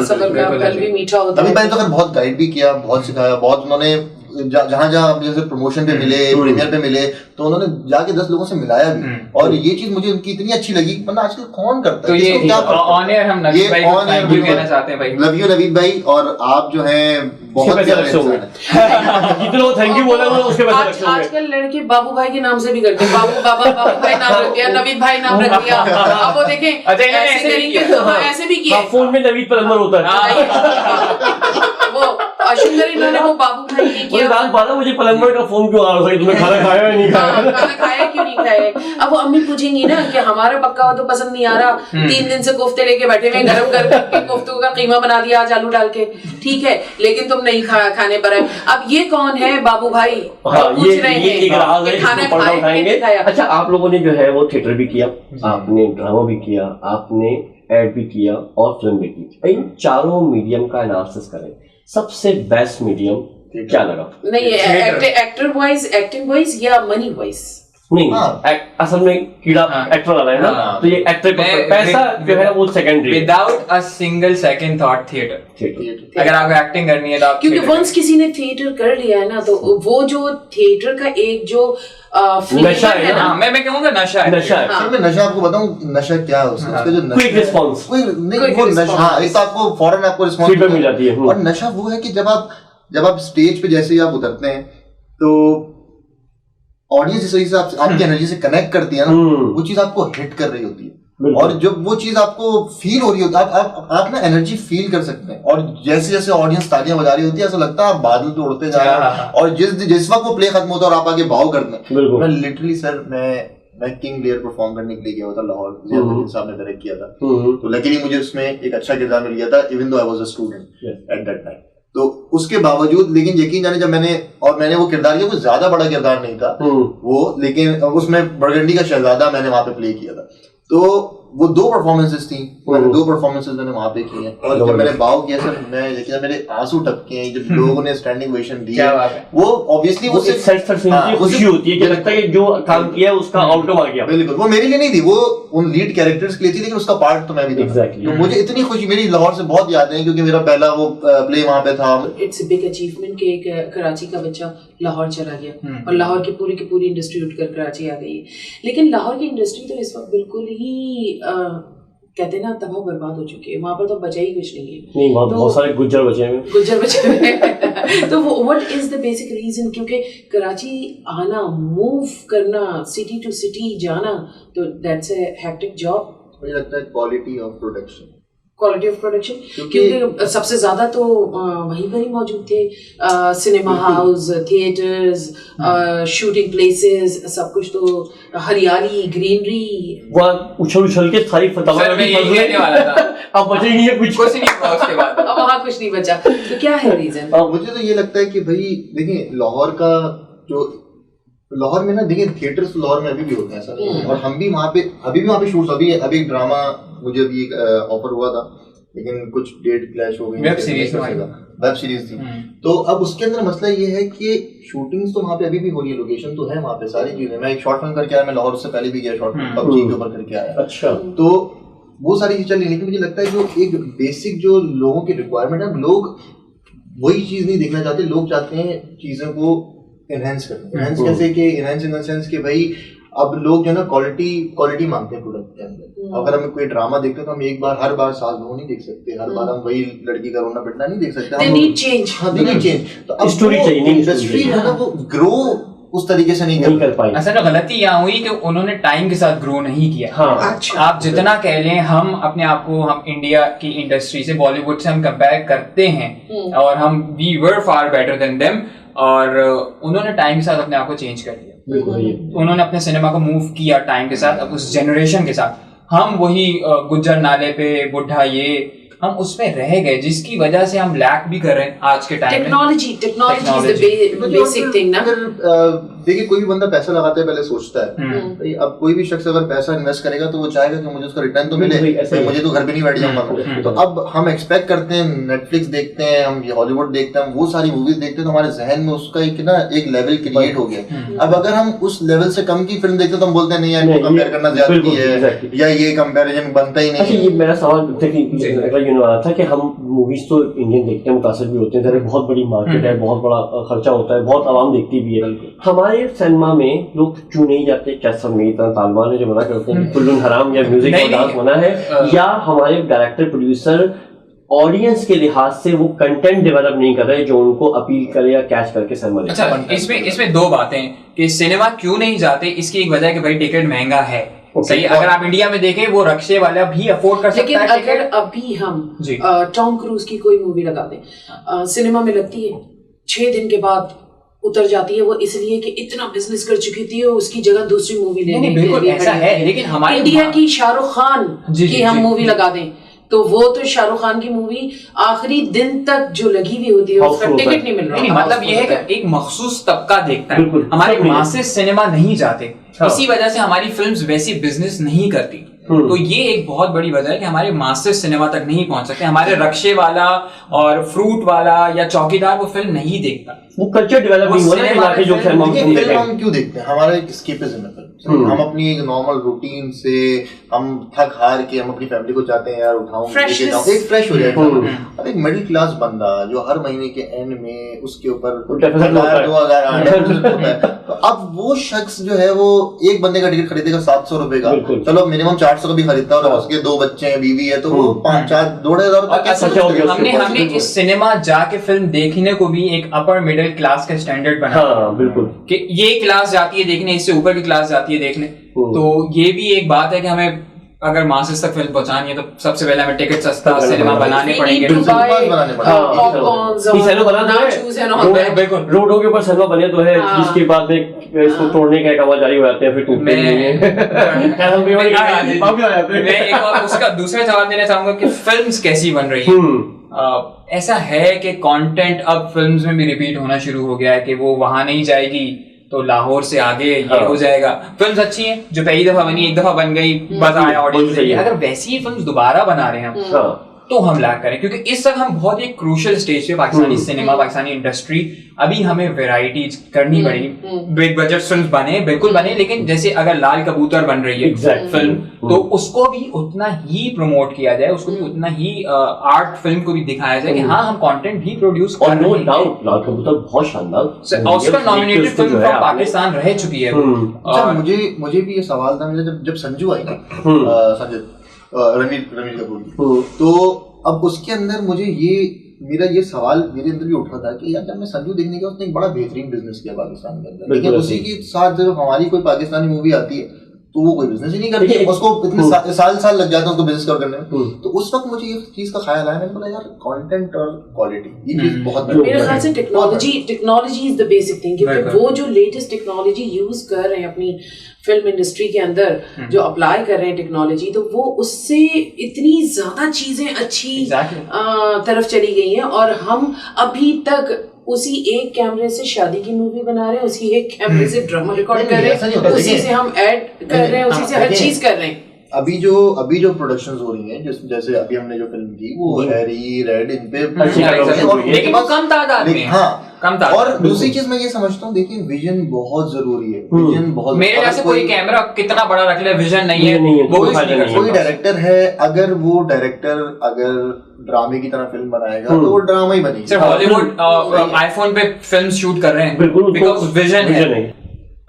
Speaker 2: सबर का फल भी मीठा होता है।
Speaker 4: अभी मैंने तो बहुत गाइड भी किया, बहुत सिखाया, बहुत उन्होंने जहाँ जैसे प्रमोशन पे मिले, प्रीमियर पे मिले, तो उन्होंने जाके 10 लोगों से मिलाया भी। और ये चीज मुझे उनकी इतनी अच्छी लगी, वरना आजकल कौन करता है।
Speaker 3: तो ये ऑन एयर हम नवीद भाई को थैंक यू कहना चाहते हैं भाई।
Speaker 4: लव यू नवीद भाई, और आप जो है बहुत
Speaker 1: अच्छे होंगे। जितने लोग थैंक यू बोले उसके पैसे अच्छे होंगे।
Speaker 2: आजकल लड़के बाबू भाई के नाम से भी करते हैं, बाबू भाई नाम रख दिया, नवीद भाई नाम रख दिया। अब वो देखें ऐसे करेंगे तो ऐसे भी किया।
Speaker 1: फोन में नवीद पर नंबर होता है।
Speaker 2: वो शुक्र इन्होंने वो बाबू भाई ने किया।
Speaker 1: रात 12 बजे प्लम्बर का फोन क्यों आ रहा है, तुमने खाना खाया या नहीं खाया?
Speaker 2: खाना खाया क्यों नहीं खाया? अब वो अम्मी पूछेंगी ना कि हमारा पक्का हुआ तो पसंद नहीं आ रहा, 3 दिन से कोफ्ते लेके बैठे हुए, गरम करके कोफ्तों का कीमा बना दिया आज आलू डाल के, ठीक है, लेकिन तुम नहीं खाने पर है। अब ये कौन है बाबू भाई? पूछ रहे हैं खाना खाएंगे।
Speaker 1: अच्छा, आप लोगों ने जो है वो थिएटर भी किया, आपने ड्रामा भी किया, आपने एड भी किया और फिल्म भी की। इन चारों मीडियम का एनालिसिस करें, सबसे बेस्ट मीडियम क्या लगा?
Speaker 2: नहीं, एक्टर वाइज, एक्टिंग वाइज या मनी वाइज?
Speaker 1: नहीं, असल में कीड़ा एक्टर वाला है ना, तो ये एक्टर का पैसा जो है वो secondary.
Speaker 3: Without a single second thought theatre. अगर आपको एक्टिंग करनी है तो आप,
Speaker 2: क्योंकि वंस किसी ने थिएटर कर लिया है ना, तो वो जो थिएटर का एक जो
Speaker 1: नशा है ना,
Speaker 3: मैं कहूँगा नशा है।
Speaker 4: मैं नशा आपको बताऊं नशा क्या है, उसका जो
Speaker 1: क्विक रिस्पांस,
Speaker 4: कोई नहीं, वो नशा एक तो आपको फौरन आपको रिस्पांस मिल जाती है। और नशा वो है कि जब आप स्टेज पे जैसे ही आप उतरते हैं तो ऑडियंस जिस तरीके से आपकी एनर्जी से कनेक्ट करती है ना, वो चीज आपको हिट कर रही होती है। और जब वो चीज आपको फील हो रही होती है, आप ना एनर्जी फील कर सकते हैं। और जैसे जैसे ऑडियंस तालियां बजा रही होती है, ऐसा लगता है आप बादल तो उड़ते जा रहे हैं। और जिस वक्त वो प्ले खत्म होता है और आप आगे भाव करते हैं, मैं लिटरली सर मैं किंग लेयर परफॉर्म करने के लिए गया था लाहौर, जियादुद्दीन साहब ने डायरेक्ट किया था। तो लकीली मुझे उसमें एक अच्छा किरदार मिल गया था, even though I was a student at that time. तो उसके बावजूद, लेकिन यकीन जाने जब मैंने वो किरदार किया, कोई ज्यादा बड़ा किरदार नहीं था वो, लेकिन उसमें बरगंडी का शहजादा मैंने वहां पे प्ले किया था। तो वो 2 परफॉर्मेंसेस थी, मैंने 2 परफॉर्मेंसेस मैंने वहां पे की हैं। और जब मैंने बाव किया सर, मैं देखिए मेरे आंसू टपके हैं जब लोगों ने स्टैंडिंग ओवेशन दी। वो ऑब्वियसली वो
Speaker 1: खुशी होती है कि लगता है कि जो काम किया उसका आउटकम आ गया।
Speaker 4: बिल्कुल, वो मेरे लिए नहीं थी, वो उन लीड कैरेक्टर्स के लिए थी, लेकिन उसका पार्ट तो मैं भी था। तो मुझे इतनी खुशी मेरी लाहौर से बहुत याद है, क्योंकि मेरा पहला वो प्ले वहां पे था।
Speaker 2: इट्स अ बिग अचीवमेंट कि एक कराची का बच्चा लाहौर चला गया और लाहौर की पूरी इंडस्ट्री उठकर कराची आ गई है। लेकिन लाहौर की इंडस्ट्री तो इस वक्त बिल्कुल ही कहते हैं ना तबाह बर्बाद हो चुकी है, वहां पर तो बचा ही कुछ नहीं है।
Speaker 1: नहीं, बहुत सारे गुज्जर बचे हैं।
Speaker 2: तो what is the basic reason? क्योंकि कराची आना, मूव करना, सिटी टू सिटी जाना, तो दैट्स अ हेक्टिक जॉब।
Speaker 4: मुझे लगता है क्वालिटी ऑफ प्रोडक्शन,
Speaker 2: क्योंकि सबसे ज्यादा तो वहीं पर ही मौजूद थे, cinema house, theatres, shooting places, सब कुछ तो हरियाली, ग्रीनरी,
Speaker 1: वहाँ उछल के सारी अब बचे नहीं है कुछ
Speaker 3: नहीं हुआ उसके बाद।
Speaker 2: अब वहाँ कुछ नहीं बचा, तो क्या है रीजन?
Speaker 4: मुझे तो ये लगता है कि भाई देखिए, लाहौर में ना, देखिए थिएटर्स लाहौर में अभी भी होते हैं, ऐसा नहीं है। और हम भी वहाँ पे शूट्स, अभी एक ड्रामा मुझे अभी ऑफर हुआ था, लेकिन कुछ डेट क्लैश हो गई,
Speaker 3: वेब सीरीज
Speaker 4: वेब सीरीज थी। तो अब उसके अंदर मसला ये है कि शूटिंग्स तो वहाँ पे अभी भी हो रही है, लोकेशन तो है वहाँ पे, सारी चीजें। मैं एक शॉर्ट फिल्म करके आया, मैं लाहौर से पहले भी गया शॉर्ट फिल्म PUBG के ऊपर करके आया।
Speaker 1: अच्छा,
Speaker 4: तो वो सारी चीजें चल रही है, लेकिन मुझे लगता है जो एक बेसिक जो लोगों की रिक्वायरमेंट है, लोग वही चीज नहीं देखना चाहते। लोग चाहते हैं चीजों को एनहेंस करना। एनहेंस कैसे कि एनहेंस इन द सेंस कि भाई अब लोग जो है ना क्वालिटी मांगते हैं प्रोडक्ट के अंदर। अगर हम कोई ड्रामा देखते हैं तो हम एक बार हर बार साल वो नहीं देख सकते, हर बार हम वही लड़की का रोना पिटना नहीं देख सकते।
Speaker 2: They need change.
Speaker 4: हाँ, they need change। तो अब
Speaker 1: स्टोरी चाहिए, नहीं
Speaker 4: इंडस्ट्री है ना, वो ग्रो उस तरीके से नहीं कर
Speaker 1: पाई।
Speaker 3: असल में गलती यहाँ हुई कि उन्होंने टाइम के साथ ग्रो नहीं किया।
Speaker 1: हाँ,
Speaker 3: आप जितना कह लें, हम अपने आप को, हम इंडिया की इंडस्ट्री से, बॉलीवुड से हम कंपेयर करते हैं और हम we were far better than them, और उन्होंने टाइम के साथ अपने आप को चेंज कर लिया। उन्होंने अपने सिनेमा को मूव किया टाइम के साथ, अब उस जनरेशन के साथ। हम वही गुज्जर नाले पे बुढ़ा, ये हम उसमें रह गए, जिसकी वजह से हम लैक भी कर रहे हैं आज के टाइम में।
Speaker 2: Technology is the basic thing ना।
Speaker 4: देखिए, कोई भी बंदा पैसा लगाता है पहले सोचता है भाई, अब कोई भी शख्स अगर पैसा इन्वेस्ट करेगा तो वो चाहेगा कि मुझे उसका रिटर्न तो मिले, मुझे तो घर पे नहीं बैठ जाऊंगा। तो अब हम एक्सपेक्ट करते हैं, नेटफ्लिक्स देखते हैं, हम हॉलीवुड देखते हैं, वो सारी मूवीज देखते हैं, तो हमारे जहन में उसका एक लेवल क्रिएट हो गया। अब अगर हम उस लेवल से कम की फिल्म देखते हैं तो हम बोलते हैं नहीं यार, इनको कंपेयर करना ज्यादती है, या ये कंपैरिजन बनता ही नहीं।
Speaker 1: ये मेरा सवाल था कि हम मूवीज तो इंडियन देखते हैं, मुतासिर भी होते हैं, बहुत बड़ी मार्केट है, बहुत बड़ा खर्चा होता है, बहुत आवाम देखती भी है। हमारे सिनेमा में लोग क्यों नहीं जाते? क्या सब मेरी तरह तालिबान है जो मना करते हैं कुल्लुन हराम या म्यूजिक और डांस मना है, या हमारे डायरेक्टर प्रोड्यूसर ऑडियंस के लिहाज से वो कंटेंट डेवलप नहीं कर रहे जो उनको अपील करे या कैच करके सिनेमा देखते हैं?
Speaker 3: अच्छा, इसमें दो बातें कि सिनेमा क्यों नहीं जाते। इसकी एक वजह है कि भाई टिकट महंगा है। सही, अगर आप इंडिया में देखें वो रक्शे वाला भी अफोर्ड कर सकता है।
Speaker 2: लेकिन अगर अभी हम टॉम क्रूज की कोई मूवी लगा दें, सिनेमा में लगती है 6 दिन के बाद उतर जाती है, वो इसलिए कि इतना बिजनेस कर चुकी थी और उसकी जगह दूसरी मूवी लेने के लिए
Speaker 3: ऐसा है। लेकिन हमारे
Speaker 2: इंडिया की शाहरुख खान की हम मूवी लगा दें तो वो तो शाहरुख खान की मूवी आखिरी दिन तक जो लगी हुई होती है उसका टिकट नहीं मिल रहा।
Speaker 3: मतलब ये है कि एक मखसूस तबका देखता है, हमारे मासेस सिनेमा नहीं जाते, इसी वजह से हमारी फिल्म्स वैसी बिजनेस नहीं करती। तो ये एक बहुत बड़ी वजह है कि हमारे मासेस सिनेमा तक नहीं पहुंच सकते। हमारे रक्शे वाला और फ्रूट वाला या चौकीदार वो फिल्म नहीं देखता।
Speaker 1: वो कल्चर डेवलप नहीं हो रहा है जो फिल्म
Speaker 4: हम क्यों देखते हैं? हमारा एक एस्केपिज्म है। हम अपनी एक नॉर्मल रूटीन से हम थक हार के हम अपनी फैमिली को चाहते हैं यार उठाऊं, एक फ्रेश हो जाए। अब एक मिडिल क्लास बंदा जो हर महीने के एंड में उसके ऊपर 2000 होता है, तो अब वो शख्स जो है वो एक बंदे का टिकट खरीदेगा 700 रुपए का, चलो मिनिमम 400 का भी खरीदता है, और उसके 2 बच्चे हैं, बीवी है, तो वो 5-4-2,500
Speaker 3: हमने इस सिनेमा जाके फिल्म देखने को भी एक अपर मिडिल क्लास का स्टैंडर्ड बना।
Speaker 1: बिल्कुल,
Speaker 3: कि ये क्लास जाती है देखने, इससे ऊपर की क्लास जाती है देखने। तो ये भी एक बात है कि हमें अगर मासेस तक फिल्म पहुंचानी है तो सबसे पहले हमें टिकट सस्ता सिनेमा बनाने पड़ेंगे।
Speaker 1: रोडों के ऊपर सिनेमा बने तो है, जिसके बाद में इसको तोड़ने का काम जारी हो जाते हैं, फिर टूटते
Speaker 3: मैं एक और उसका दूसरा जवाब देना चाहूंगा कि फिल्म्स कैसी बन रही है। ऐसा है कि कंटेंट अब फिल्म्स में भी रिपीट होना शुरू हो गया है कि वो वहां नहीं जाएगी तो लाहौर से आगे ये हो जाएगा। फिल्म्स अच्छी हैं जो पहली दफा बनी, एक दफा बन गई, मजा आया ऑडियंस से। अगर वैसी ही फिल्म्स दोबारा बना रहे हैं तो हम लैग करें, क्योंकि इस वक्त हम बहुत एक क्रूशियल स्टेज पे पाकिस्तानी सिनेमा, पाकिस्तानी इंडस्ट्री, अभी हमें वैरायटीज करनी पड़ेगी। बिग बजट फिल्म बने, बिल्कुल बने, लेकिन जैसे अगर लाल कबूतर बन रही है फिल्म, तो उसको भी उतना ही प्रमोट किया जाए, उसको भी उतना ही आर्ट फिल्म को भी दिखाया जाए कि हाँ हम कंटेंट भी प्रोड्यूस कर रहे हैं।
Speaker 1: लाल कबूतर बहुत शानदार
Speaker 3: Oscar nominated film from Pakistan रह चुकी है।
Speaker 4: मुझे भी ये सवाल था जब संजू आई ना, संजय रणवीर कपूर की, तो अब उसके अंदर मेरा ये सवाल मेरे अंदर भी उठा था कि यार जब मैं संजू देखने गया उसने एक बड़ा बेहतरीन बिजनेस किया पाकिस्तान के अंदर, लेकिन उसी के साथ जब हमारी कोई पाकिस्तानी मूवी आती है तो वो कोई बिजनेस ही नहीं करती, उसको इतने साल लग जाते हैं उसको बिजनेस करने में। तो उस वक्त मुझे इस चीज का ख्याल आया, मैंने बोला यार कंटेंट और क्वालिटी ये चीज बहुत
Speaker 2: मेरे ख्याल से technology is the basic thing, क्योंकि वो जो लेटेस्ट टेक्नोलॉजी यूज कर रहे हैं अपनी फिल्म इंडस्ट्री के अंदर, जो अप्लाई कर रहे हैं टेक्नोलॉजी, तो वो उससे इतनी ज्यादा चीजें अच्छी तरफ चली गई हैं, और हम अभी तक उसी एक कैमरे से शादी की मूवी बना रहे हैं, उसी एक कैमरे से ड्रामा रिकॉर्ड कर रहे हैं, उसी से हम ऐड कर रहे हैं, उसी से हर चीज कर रहे हैं।
Speaker 4: अभी जो प्रोडक्शंस हो रही हैं, जैसे अभी हमने जो फिल्म की वो हैरी रेड इन पे
Speaker 3: लेकिन वो कम तादाद में,
Speaker 4: हाँ
Speaker 3: कम तादाद।
Speaker 4: और दूसरी चीज मैं ये समझता हूँ, देखिए विजन बहुत जरूरी है, विजन बहुत।
Speaker 3: मेरे ख्याल से कोई कैमरा कितना बड़ा रख ले, विजन नहीं है वो
Speaker 4: कोई डायरेक्टर है, अगर वो डायरेक्टर अगर ड्रामे की तरह फिल्म बनाएगा तो वो ड्रामा ही बनेगी।
Speaker 3: सिर्फ हॉलीवुड आईफोन पे फिल्म शूट कर रहे हैं बिकॉज विजन है।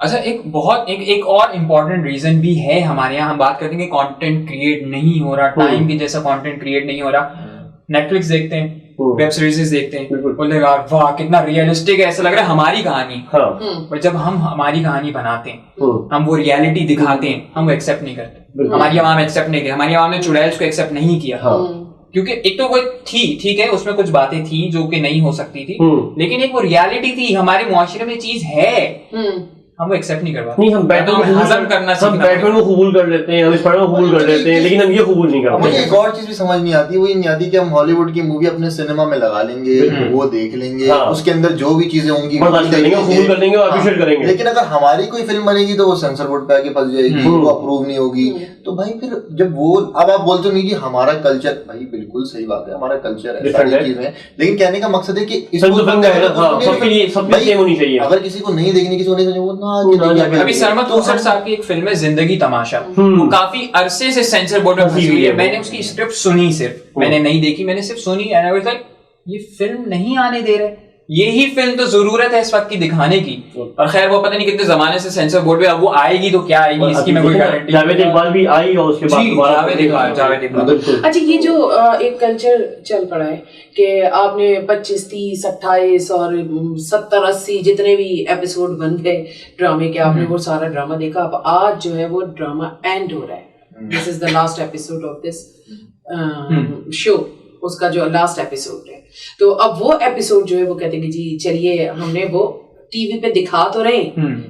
Speaker 3: अच्छा, एक और इम्पोर्टेंट रीजन भी है हमारे यहाँ, हम बात करते हैं कि कंटेंट क्रिएट नहीं हो रहा, टाइम की जैसा कंटेंट क्रिएट नहीं हो रहा। नेटफ्लिक्स देखते हैं, वेब सीरीज देखते हैं, बोलते हैं वाह कितना रियलिस्टिक है, ऐसा लग रहा है हमारी कहानी। पर जब हम हमारी कहानी बनाते हैं, हम वो रियलिटी दिखाते हैं, हम वो एक्सेप्ट नहीं करते। हमारी आवाम एक्सेप्ट नहीं किया, हमारी आवाम ने चुड़ैल्स को एक्सेप्ट नहीं किया, क्योंकि एक तो वो थी, ठीक है उसमें कुछ बातें थी जो कि नहीं हो सकती थी, लेकिन एक वो रियलिटी थी, हमारे मुआशरे में चीज है, हम वो एक्सेप्ट नहीं कर पाते।
Speaker 1: नहीं, हम
Speaker 3: हजम करना,
Speaker 1: हम बैटमैन को कबूल कर लेते हैं, हम स्पाइडरमैन को कबूल कर लेते हैं, लेकिन हम ये कबूल नहीं कर पाते।
Speaker 4: मुझे एक और चीज भी समझ नहीं आती, वो ये नहीं आती कि हम हॉलीवुड की मूवी अपने सिनेमा में लगा लेंगे, वो देख लेंगे, उसके अंदर जो भी चीजें होंगी
Speaker 1: कबूल कर लेंगे और अप्रिशिएट करेंगे।
Speaker 4: लेकिन अगर हमारी कोई फिल्म बनेगी तो वो सेंसर बोर्ड पे आके फंस जाएगी, वो अप्रूव नहीं होगी। तो भाई फिर जब वो, अब आप बोलते नहीं जी हमारा कल्चर, भाई बिल्कुल सही बात है, हमारा कल्चर है, सारी चीजें, लेकिन कहने का मकसद है कि अगर किसी को नहीं देखनी, किसी को नहीं वो
Speaker 3: अभी सरमत हुसैन साहब की एक फिल्म है जिंदगी तमाशा, वो काफी अरसे से सेंसर बोर्ड में फंसी हुई है। मैंने उसकी स्क्रिप्ट सुनी, सिर्फ मैंने नहीं देखी, मैंने सिर्फ सुनी, एंड आई वाज लाइक ये फिल्म नहीं आने दे रहे, यही फिल्म तो जरूरत है इस वक्त की दिखाने की। और खैर वो पता नहीं कितने जमाने से सेंसर बोर्ड पे, अब वो आएगी तो क्या आएगी इसकी मैं कोई गारंटी।
Speaker 1: जावेद इकबाल भी आई और उसके बाद
Speaker 3: जावेद इकबाल।
Speaker 2: अच्छा, ये जो एक कल्चर चल पड़ा है कि आपने 25, 30, 28 और 70, 80 जितने भी एपिसोड बन गए ड्रामे के, आपने वो सारा ड्रामा देखा। अब आज जो है वो ड्रामा एंड हो रहा है, this is the last episode of this show, उसका जो लास्ट एपिसोड है। तो अब वो एपिसोड जो है वो कहते हैं कि जी चलिए हमने वो टीवी पे दिखा तो रहे,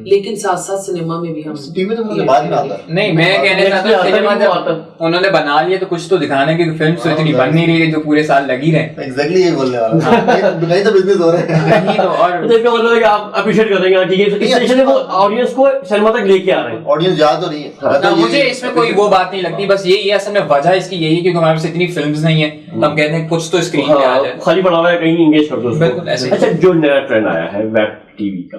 Speaker 2: लेकिन साथ साथ सिनेमा में भी हम
Speaker 4: टीवी तो मुझे बात नहीं आता।
Speaker 3: नहीं, मैं कहने चाहता हूं सिनेमा जब उन्होंने बना लिया तो कुछ तो दिखाने की, फिल्म तो इतनी बन नहीं रही है जो पूरे साल लगी रहे।
Speaker 4: एग्जैक्टली ये बोलने वाला, नहीं तो बिजनेस हो रहा है
Speaker 3: नहीं तो। और
Speaker 1: इसका मतलब है कि आप अप्रिशिएट करेंगे, ठीक है, इस तरीके से वो ऑडियंस को सिनेमा तक लेके आ रहे हैं।
Speaker 4: ऑडियंस जा तो रही है,
Speaker 3: मुझे इसमें कोई वो बात नहीं लगती, बस यही है असल में वजह इसकी यही है क्योंकि हमारे पास इतनी फिल्म्स नहीं है, तो हम कहते हैं कुछ तो स्क्रीन पे आ जाए,
Speaker 1: खाली पड़ा हुआ है कहीं एंगेज कर दो उसको। अच्छा, जो नया ट्रेंड आया है वेब टीवी का,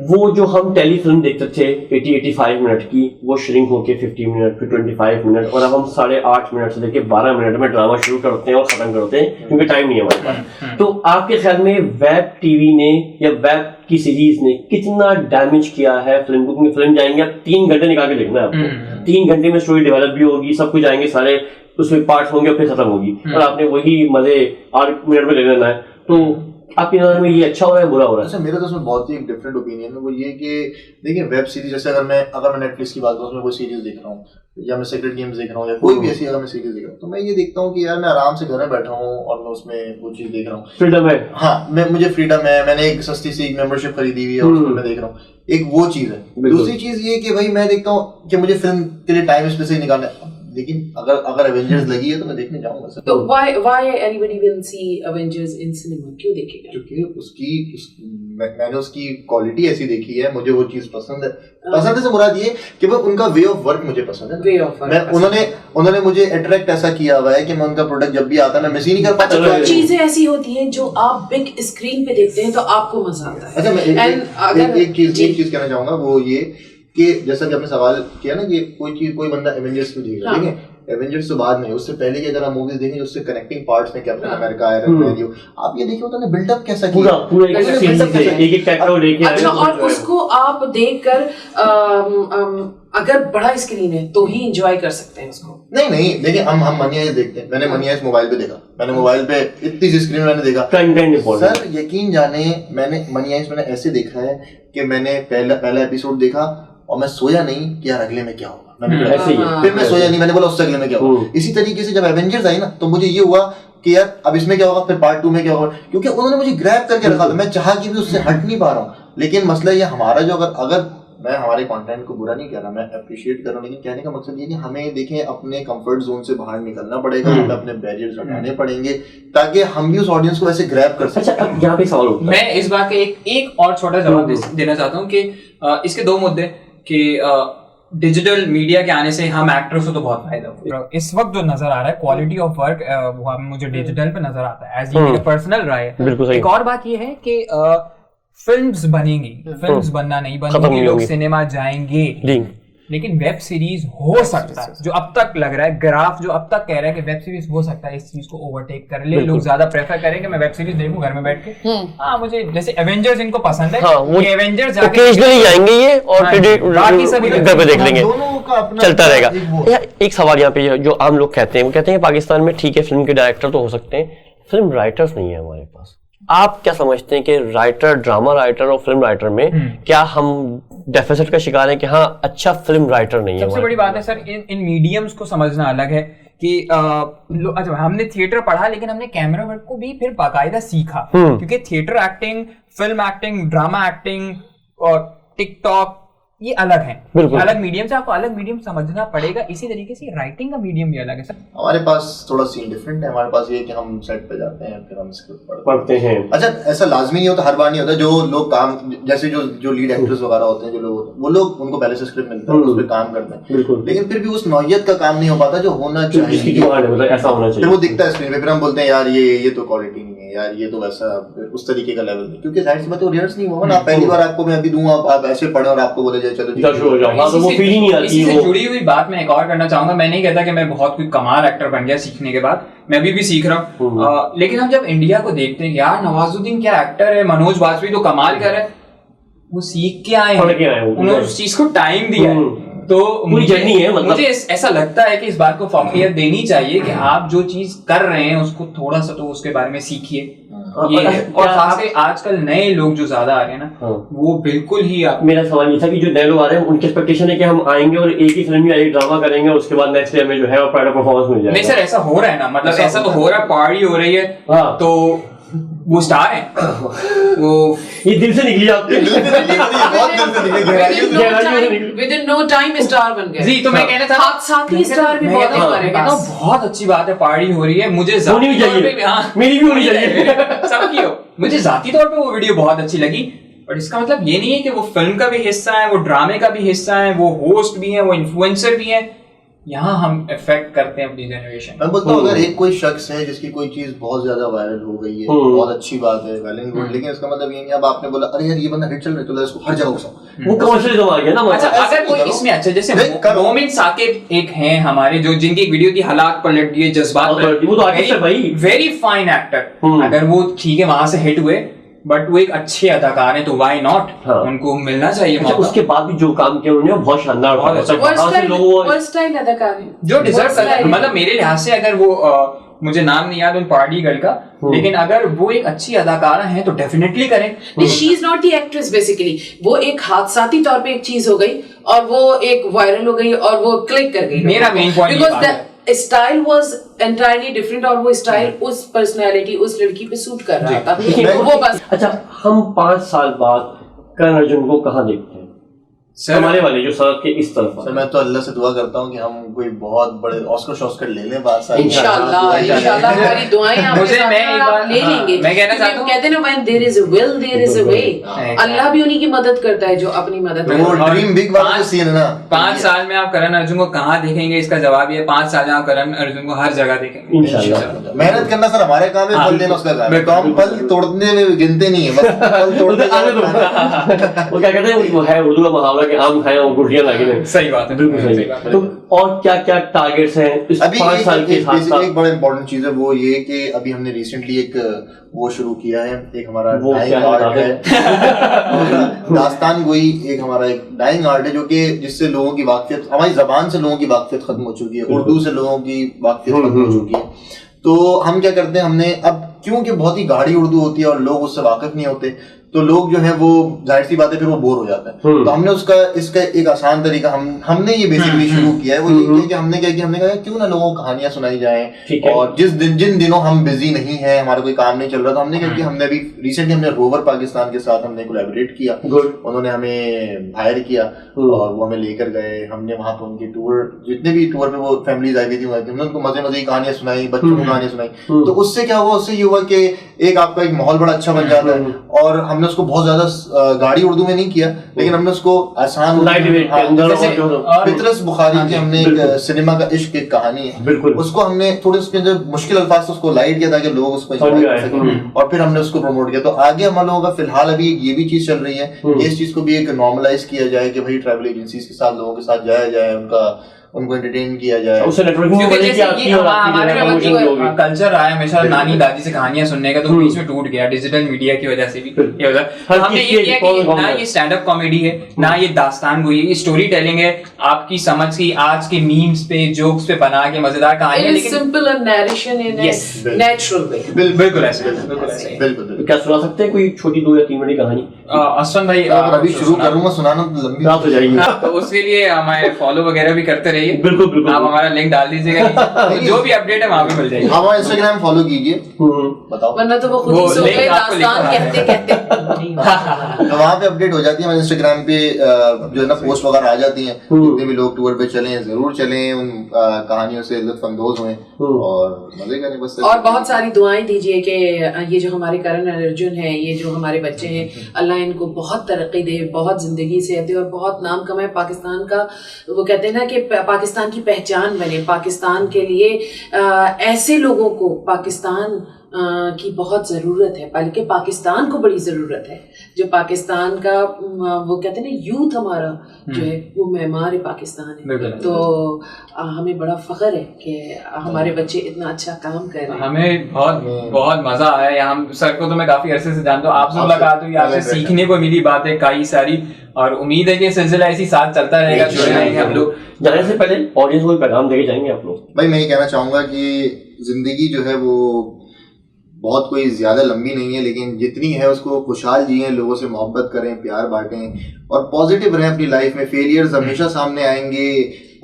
Speaker 1: वो जो हम टेलीफिल्म देखते थे 80-85 मिनट की, वो श्रिंक होके 50 मिनट, फिर 25 मिनट, और अब हम 8.5 मिनट से लेके 12 मिनट में ड्रामा शुरू करते हैं और खत्म करते हैं क्योंकि टाइम नहीं है हमारे पास। तो आपके ख्याल में वेब टीवी ने या वेब की सीरीज ने कितना डैमेज किया है फिल्म को? क्योंकि फिल्म जाएंगे आप 3 घंटे निकाल के देखना है आपको, 3 घंटे में स्टोरी डेवलप भी होगी, सब कुछ आएंगे, सारे उसमें पार्ट्स होंगे और फिर खत्म होगी, और आपने वही मजे 8 मिनट में ले लेना है। तो आपकी नजर में ये अच्छा हो रहा है बुरा हो रहा है?
Speaker 4: अच्छा, मेरा तो उसमें बहुत ही डिफरेंट ओपिनियन है, वो ये कि देखिए वेब सीरीज, जैसे अगर मैं नेटफ्लिक्स की बात करूँ, उसमें कोई सीरीज देख रहा हूँ या मैं सीक्रेट गेम्स देख रहा हूँ या कोई भी ऐसी अगर मैं सीरीज देख रहा हूँ, तो मैं ये देखता हूँ कि यार मैं आराम से घर में बैठा हूँ और मैं उसमें वो चीज देख रहा हूँ,
Speaker 1: फ्रीडम है।
Speaker 4: हाँ, मुझे फ्रीडम है, मैंने एक सस्ती सी मेंबरशिप खरीदी हुई है, उसमें मैं देख रहा हूँ, एक वो चीज है। दूसरी चीज ये कि भाई मैं देखता हूँ कि मुझे फिल्म के लिए टाइम स्पेसिफिक निकालना है, लेकिन अगर एवेंजर्स लगी है तो मैं देखने जाऊंगा सर।
Speaker 2: तो why anybody will see Avengers in cinema? क्यों देखेगा?
Speaker 4: क्योंकि मैंने उसकी क्वालिटी ऐसी देखी है, मुझे वो चीज पसंद है। पसंद से मुराद ये कि वो उनका वे ऑफ वर्क मुझे पसंद है,
Speaker 2: वे ऑफ वर्क।
Speaker 4: उन्होंने मुझे अट्रैक्ट ऐसा किया हुआ है कि मैं उनका प्रोडक्ट जब भी आता है मैं मिस ही नहीं कर पाता।
Speaker 2: अच्छा, कुछ चीजें ऐसी होती हैं जो आप बिग स्क्रीन पे देखते हैं तो आपको मजा आता है।
Speaker 4: अच्छा, मैं एक चीज कहना चाहूंगा, वो ये कि जैसा कि आपने सवाल किया ना कि कोई बंदा एवेंजर्स को देख रहा है, ठीक है, एवेंजर्स तो बाद में, उससे पहले की अगर आप मूवीज देखें उससे कनेक्टिंग पार्ट्स में कैप्टन अमेरिका, आयरन मैन, आप ये देखिए उन्होंने बिल्डअप कैसा किया,
Speaker 1: पूरा एक कैरेक्टर लेके।
Speaker 2: अच्छा, और उसको आप देखकर अगर बड़ा स्क्रीन है तो ही एंजॉय कर सकते हैं उसको।
Speaker 4: नहीं देखिए, हम मनी आइज देखते हैं, मैंने मनी आइज मोबाइल पे देखा, मैंने मोबाइल पे इतनी सी स्क्रीन मैंने देखा। सर यकीन जाने, मैंने मनी आइज मैंने ऐसे देखा है कि मैंने पहला एपिसोड देखा और मैं सोया नहीं कि यार अगले में क्या होगा,
Speaker 1: ऐसे ही
Speaker 4: फिर मैं सोया नहीं, मैंने बोला उससे अगले में क्या होगा। इसी तरीके से जब एवेंजर्स आई ना तो मुझे ये हुआ कि यार अब इसमें क्या होगा, फिर पार्ट 2 में क्या होगा, क्योंकि उन्होंने मुझे ग्रैब करके रखा था, मैं चाह के भी उससे हट नहीं पा रहा हूँ। लेकिन मसला ये हमारा जो अगर मैं हमारे कंटेंट को बुरा नहीं कर रहा, मैं अप्रिशिएट कर रहा हूँ, लेकिन कहने का मकसद ये कि हमें देखें अपने कंफर्ट जोन से बाहर निकलना पड़ेगा, हमें अपने बैरियर्स हटाने पड़ेंगे ताकि हम भी उस ऑडियंस को वैसे ग्रैब कर सकें।
Speaker 1: अच्छा, अब यहाँ पे सवाल होता है,
Speaker 3: मैं इस बात का एक और छोटा जवाब देना चाहता हूँ कि इसके 2 मुद्दे कि डिजिटल मीडिया के आने से हम एक्टर्स को तो बहुत फायदा हुआ। इस वक्त जो नजर आ रहा है क्वालिटी ऑफ वर्क, वो मुझे डिजिटल पे नजर आता है, एज ये पर्सनल राय है।
Speaker 1: बिल्कुल सही।
Speaker 3: एक और बात ये है कि फिल्म्स बनेंगी, फिल्म्स बनना नहीं बनेंगी, लोग सिनेमा जाएंगे, लेकिन वेब सीरीज हो सकता है, जो अब तक लग रहा है, ग्राफ जो अब तक कह रहा है कि वेब सीरीज हो सकता है इस चीज को ओवरटेक कर ले। लोग ज्यादा प्रेफर करें कि मैं वेब सीरीज देखूं घर में बैठ के। हाँ, मुझे जैसे एवेंजर्स इनको पसंद है, वो एवेंजर्स
Speaker 1: ओकेजनली जाएंगे ये और फिर
Speaker 3: बाकी सभी
Speaker 1: घर पे देख लेंगे, चलता रहेगा। एक सवाल यहाँ पे जो आम लोग कहते हैं, वो कहते हैं पाकिस्तान में ठीक है फिल्म के डायरेक्टर तो हो सकते हैं, फिल्म राइटर्स नहीं है हमारे पास। आप क्या समझते हैं कि राइटर, ड्रामा राइटर और फिल्म राइटर में क्या हम डेफिसिट का शिकार है कि हाँ अच्छा फिल्म राइटर नहीं है?
Speaker 3: सबसे बड़ी बात है सर, इन मीडियम्स को समझना अलग है कि अच्छा हमने थिएटर पढ़ा, लेकिन हमने कैमरा वर्क को भी फिर बाकायदा सीखा, क्योंकि theatre acting, film acting, drama acting और टिकटॉक ये अलग है, अलग मीडियम से आपको अलग मीडियम समझना पड़ेगा। इसी तरीके से राइटिंग का मीडियम भी अलग है सर।
Speaker 4: हमारे पास थोड़ा सीन डिफरेंट है। हमारे पास ये कि हम सेट पे जाते हैं, फिर हम स्क्रिप्ट पढ़ते हैं। अच्छा, ऐसा लाजमी नहीं होता, हर बार नहीं होता। जो लोग काम, जैसे जो लीड एक्टर्स वगैरह होते हैं, जो लोग, वो लोग, उनको पहले से स्क्रिप्ट मिलता है, उस पर काम करते हैं, लेकिन फिर भी उस नौयत का काम नहीं हो पाता जो होना चाहिए,
Speaker 1: मतलब ऐसा होना चाहिए।
Speaker 4: फिर वो दिखता है स्क्रीन पे, फिर हम बोलते हैं यार ये तो क्वालिटी नहीं है, यार ये तो वैसा उस तरीके का लेवल नहीं, क्योंकि जाहिर सी बात है रिहर्स नहीं हुआ ना। पहली बार आपको मैं अभी दूंगा, आप ऐसे पढ़ो और आपको बोले जाए चलो
Speaker 1: तो वो फीलिंग नहीं आती।
Speaker 3: इसी से जुड़ी हुई बात मैं एक और करना चाहूंगा। मैं नहीं कहता कि मैं बहुत कोई कमाल एक्टर बन गया सीखने के बाद, मैं अभी भी सीख रहा हूँ, लेकिन हम जब इंडिया को देखते हैं, यार नवाजुद्दीन क्या एक्टर है, मनोज बाजपेयी तो कमाल कर रहे हैं, वो सीख के आए हैं, उन्होंने उस चीज को टाइम दिया है। तो
Speaker 1: पूरी जर्नी है, मतलब
Speaker 3: मुझे ऐसा लगता है कि इस बात को फौकियत देनी चाहिए कि आप जो चीज कर रहे हैं उसको थोड़ा सा तो उसके बारे में सीखिए। ये है। और खास करके आजकल नए लोग जो ज्यादा आ रहे हैं ना, वो बिल्कुल ही
Speaker 1: मेरा सवाल ये था कि जो नए लोग आ रहे हैं उनकी एक्सपेक्टेशन है कि हम आएंगे और एक ही फिल्म में एक ड्रामा करेंगे, उसके बाद नेक्स्ट डे में जो है परफॉर्मेंस मिल जाएगा।
Speaker 3: नहीं सर, ऐसा हो रहा है ना, मतलब ऐसा तो हो रहा है, पार्टी हो रही है, तो वो स्टार है, वो
Speaker 1: ये दिल से निकली आपके,
Speaker 2: within no time स्टार बन गए।
Speaker 3: जी, तो मैं कहना था
Speaker 2: साथ ही स्टार भी बहुत हमारे पास।
Speaker 3: बहुत अच्छी बात है, पार्टी हो रही है, मुझे
Speaker 1: होनी भी चाहिए, मेरी भी होनी चाहिए,
Speaker 3: सबकी हो। मुझे जाती तौर पे वो वीडियो बहुत अच्छी लगी, और इसका मतलब ये नहीं है कि वो फिल्म का भी हिस्सा है, वो ड्रामे का भी हिस्सा है, वो होस्ट भी है, वो इन्फ्लुएंसर भी है। यहाँ हम इफेक्ट करते हैं अपनी जनरेशन।
Speaker 4: मैं बोलता हूँ अगर एक कोई शख्स है जिसकी कोई चीज बहुत ज्यादा वायरल हो गई है, बहुत अच्छी बात है, वेल एंड गुड, लेकिन इसका मतलब ये नहीं अब आपने बोला अरे यार ये बंदा हिट चल रहा है तो इसको हर जगह घुसाओ,
Speaker 1: वो कमर्शियलिज्म आ गया ना।
Speaker 3: अच्छा, अगर कोई इसमें अच्छा, जैसे मोमिन साकिब एक हैं हमारे, जो जिनकी एक वीडियो थी हालात पलट दिए, जज्बात,
Speaker 1: वो तो आर्टिस्ट है भाई,
Speaker 3: वेरी फाइन एक्टर। अगर वो ठीक है वहां से हिट हुए, बट वो एक अच्छे अदाकार हैं, तो व्हाई नॉट, उनको मिलना चाहिए।
Speaker 1: अच्छा, उसके बाद भी जो काम किया उन्होंने बहुत शानदार,
Speaker 2: वर्सटाइल अदाकार है
Speaker 3: जो डिजर्व करता है। मतलब मेरे लिहाज से अगर वो मुझे नाम नहीं याद उन पार्टी गर्ल का, लेकिन अगर वो एक अच्छी अदाकारा है तो डेफिनेटली करें।
Speaker 2: She is not the actress basically, वो एक हादसाती तौर पे एक चीज हो गई और वो एक वायरल हो गई और वो क्लिक कर गई।
Speaker 3: मेरा main point
Speaker 2: because style was entirely different, और वो स्टाइल उस पर्सनालिटी, उस लड़की पे सूट कर रहा था, वो बस।
Speaker 1: अच्छा, हम 5 साल बाद करण अर्जुन को कहाँ देखते हैं? हमारे वाले जो सड़क के इस तरफ।
Speaker 4: सर मैं तो अल्लाह से दुआ करता हूँ कि हम कोई बहुत बड़े ऑस्कर ले लें बात सारी।
Speaker 2: इंशाल्लाह हमारी दुआएं आप
Speaker 3: मुझे मैं एक बार
Speaker 2: ले लेंगे।
Speaker 3: मैं कहना चाहता हूँ,
Speaker 2: कहते हैं ना when there is a will there is a way, अल्लाह भी उन्हीं की मदद करता है जो अपनी मदद करता है।
Speaker 4: वो ड्रीम बिग वाला सीन है ना।
Speaker 3: 5 साल में आप करण अर्जुन को कहाँ देखेंगे, इसका जवाब ये 5 साल में आप करण अर्जुन को हर जगह देखेंगे
Speaker 1: इंशाल्लाह।
Speaker 4: मेहनत करना सर हमारे काम है, फल देना उसका काम है, तो हम फल तोड़ने में गिनते नहीं है, बस फल तोड़ने
Speaker 1: वो क्या कहते हैं, वो है उर्दू का मुहावरा कि आम खाए और गुठलियां लगे।
Speaker 3: सही बात है,
Speaker 1: बिल्कुल सही बात है। तो और क्या क्या टारगेट्स हैं इस 5 साल के साथ?
Speaker 4: एक बड़ा इंपॉर्टेंट चीज है वो ये कि अभी हमने रिसेंटली एक वो शुरू किया है, एक हमारा डाइंग आर्ट है, दास्तान गोई, एक हमारा एक डाइंग आर्ट है जो कि जिससे लोगों की वाकफियत, हमारी जबान से लोगों की वाकफियत खत्म हो चुकी है, उर्दू से लोगों की वाकफियत खत्म हो चुकी है। तो हम क्या करते हैं, हमने अब क्योंकि बहुत ही गाढ़ी उर्दू होती है और लोग उससे वाकिफ नहीं होते, तो लोग जो है वो जाहिर सी बात है फिर वो बोर हो जाता है। तो हमने इसका एक आसान तरीका हमने ये बेसिकली शुरू किया है, वो ये कि हमने क्या किया, हमने कहा क्यों ना लोगों को कहानियां सुनाई जाएं, और जिन दिनों हम बिजी नहीं है, हमारा कोई काम नहीं चल रहा, तो हमने क्या किया, हमने अभी रिसेंटली हमने रोवर पाकिस्तान के साथ हमने कोलैबोरेट किया, उन्होंने हमें हायर किया और वो हमें लेकर गए, हमने वहां पर उनके टूर, जितने भी टूर पे वो फैमिलीज आई हुई थी, हमने उनको मजे मजे की कहानियां सुनाई, बच्चों को कहानियां सुनाई। तो उससे क्या हुआ, उससे ये हुआ कि एक आपका एक माहौल बड़ा अच्छा बन जाता है, और हमने उसको बहुत ज्यादा गाढ़ी उर्दू में नहीं किया, लेकिन हमने उसको आसान
Speaker 1: Lightweight के अंदर और
Speaker 4: फितरस बुखारी की हमने एक सिनेमा का इश्क एक कहानी है,
Speaker 1: बिल्कुल
Speaker 4: उसको हमने थोड़े उसके जो मुश्किल अल्फाज थे उसको लाइट किया ताकि लोग उसको
Speaker 1: समझ
Speaker 4: enjoy
Speaker 1: आए।
Speaker 4: कर सकें, और फिर हमने उसको प्रमोट किया। तो आगे हम लोगों का फिलहाल अभी ये भी चीज चल रही है कि इस चीज को भी एक नॉर्मलाइज किया जाए कि भाई ट्रैवल एजेंसीज के साथ लोगों के साथ जाया जाए, उनको एंटरटेन किया जाए,
Speaker 1: उससे नेटवर्किंग
Speaker 3: क्योंकि
Speaker 1: बढ़ेगी
Speaker 3: जैसे
Speaker 1: आपकी
Speaker 3: ये
Speaker 1: और आपकी
Speaker 3: हमारे
Speaker 1: जो है promotion भी होगी।
Speaker 3: कल्चर रहा है हमेशा नानी दादी से कहानियां सुनने का, तो बीच में टूट गया डिजिटल मीडिया की वजह से भी ये होता है।
Speaker 1: हर
Speaker 3: हमने
Speaker 1: चीज़
Speaker 3: ये
Speaker 1: के
Speaker 3: किया
Speaker 1: कौन
Speaker 3: कि
Speaker 1: कौन
Speaker 3: ना
Speaker 1: है।
Speaker 3: ये स्टैंड अप कॉमेडी है, ना ये दास्तान गोई है, ये स्टोरी टेलिंग है आपकी समझ की, आज के मीम्स पे जोक्स पे बना के मजेदार कहानियां,
Speaker 2: It is
Speaker 3: लेकिन
Speaker 2: simple and narration in
Speaker 3: Yes.
Speaker 2: a natural way.
Speaker 3: बिल्कुल ऐसे बिल्कुल ऐसे ही।
Speaker 4: बिल्कुल।
Speaker 1: क्या सुना सकते हैं कोई छोटी 2 या 3 मिनट की कहानी?
Speaker 3: असफन भाई
Speaker 4: अगर अभी शुरू करूंगा सुनाना तो लंबी
Speaker 1: रात हो जाएगी।
Speaker 3: तो उसके लिए हमारे फॉलो वगैरह भी करते रहिए,
Speaker 1: बिल्कुल बिल्कुल
Speaker 3: आप हमारा लिंक डाल दीजिएगा नीचे, जो भी अपडेट है वहां पे मिल जाएगी।
Speaker 4: हमारा इंस्टाग्राम फॉलो कीजिए, बताओ,
Speaker 2: वरना तो वो खुद ही
Speaker 3: वो
Speaker 2: सो
Speaker 3: link
Speaker 2: गए
Speaker 3: आपको लिखा
Speaker 2: दास्तान
Speaker 3: है।
Speaker 2: कहते
Speaker 4: तो वहाँ पे अपडेट हो जाती है। हमारे इंस्टाग्राम पे जो है ना पोस्ट वगैरह आ जाती हैं, जितने भी लोग टूर पे चले जरूर चलें, उन कहानियों से लुत्फ अंदोज हुए और मजे करें बस।
Speaker 2: और बहुत सारी दुआएं दीजिए कि ये जो हमारे करण अर्जुन है, ये जो हमारे बच्चे हैं, अल्लाह इनको बहुत तरक्की दे, बहुत जिंदगी से दे और बहुत नाम कमाए पाकिस्तान का। वो कहते हैं ना कि पाकिस्तान की पहचान बने, पाकिस्तान के लिए ऐसे लोगों को पाकिस्तान की बहुत ज़रूरत है, बल्कि पाकिस्तान को बड़ी ज़रूरत है। जो पाकिस्तान का वो कहते हैं ना यूथ हमारा जो है वो मेमार है पाकिस्तान है। तो हमें बड़ा फ़ख्र है कि हमारे बच्चे इतना अच्छा काम कर रहे हैं।
Speaker 3: हमें बहुत मजा आया है। हम सर को तो मैं काफी अरसे से जानता हूँ, आपसे मुलाकात हुई, आपसे सीखने को मिली बातें कई सारी, और उम्मीद है कि सिलसिला ऐसी साथ चलता रहेगा, जुड़े रहेंगे हम लोग।
Speaker 1: जाने से पहले ऑडियंस को पैगाम देके जाएंगे आप लोग?
Speaker 4: भाई मैं ये कहना चाहूंगा कि जिंदगी जो है वो बहुत कोई ज्यादा लंबी नहीं है, लेकिन जितनी है उसको खुशहाल जिए, लोगों से मोहब्बत करें, प्यार बांटें और पॉजिटिव रहें अपनी लाइफ में। फेलियर्स हमेशा सामने आएंगे,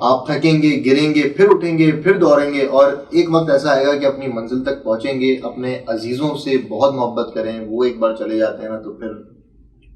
Speaker 4: आप थकेंगे, गिरेंगे, फिर उठेंगे, फिर दौड़ेंगे और एक वक्त ऐसा आएगा कि अपनी मंजिल तक पहुंचेंगे। अपने अजीजों से बहुत मोहब्बत करें, वो एक बार चले जाते हैं ना तो फिर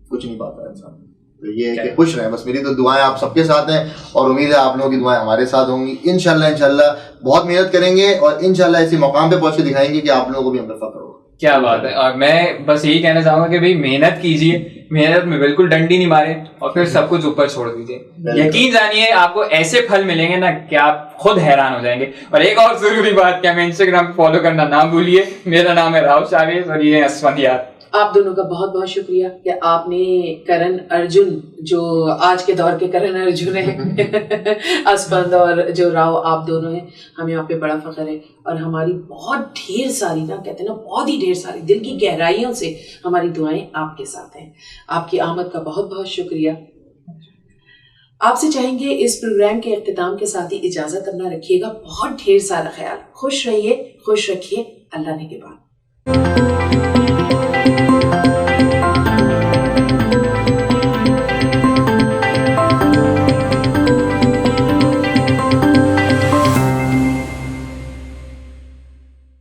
Speaker 4: कुछ नहीं पाता इंसान। तो ये है कि खुश रहें, बस मेरी तो दुआएं आप सबके साथ हैं और उम्मीद है आप लोगों की दुआएं हमारे साथ होंगी। इंशाल्लाह बहुत मेहनत करेंगे और इंशाल्लाह ऐसे मकाम पे पहुंच के दिखाएंगे कि आप लोगों को भी हम पे फख्र होगा।
Speaker 3: क्या बात है। और मैं बस यही कहना चाहूंगा कि भाई मेहनत कीजिए, मेहनत में बिल्कुल डंडी नहीं मारे और फिर सब कुछ ऊपर छोड़ दीजिए। यकीन जानिए आपको ऐसे फल मिलेंगे ना कि आप खुद हैरान हो जाएंगे। और एक और जरूरी बात कि हमें इंस्टाग्राम पे फॉलो करना ना भूलिए। मेरा नाम है राहुल शावेज और ये असफन यार।
Speaker 2: आप दोनों का बहुत बहुत शुक्रिया कि आपने करण अर्जुन, जो आज के दौर के करण अर्जुन है असफंद और जो राव आप दोनों हैं, हमें आप पे बड़ा फख्र है। और हमारी बहुत ढेर सारी ना कहते हैं ना बहुत ही ढेर सारी दिल की गहराइयों से हमारी दुआएं आपके साथ हैं। आपकी आमद का बहुत बहुत शुक्रिया। आपसे चाहेंगे इस प्रोग्राम के इख्तिताम के साथ ही इजाजत अपना रखिएगा। बहुत ढेर सारा ख्याल, खुश रहिए, खुश रखिए, अल्लाह ने के बाद।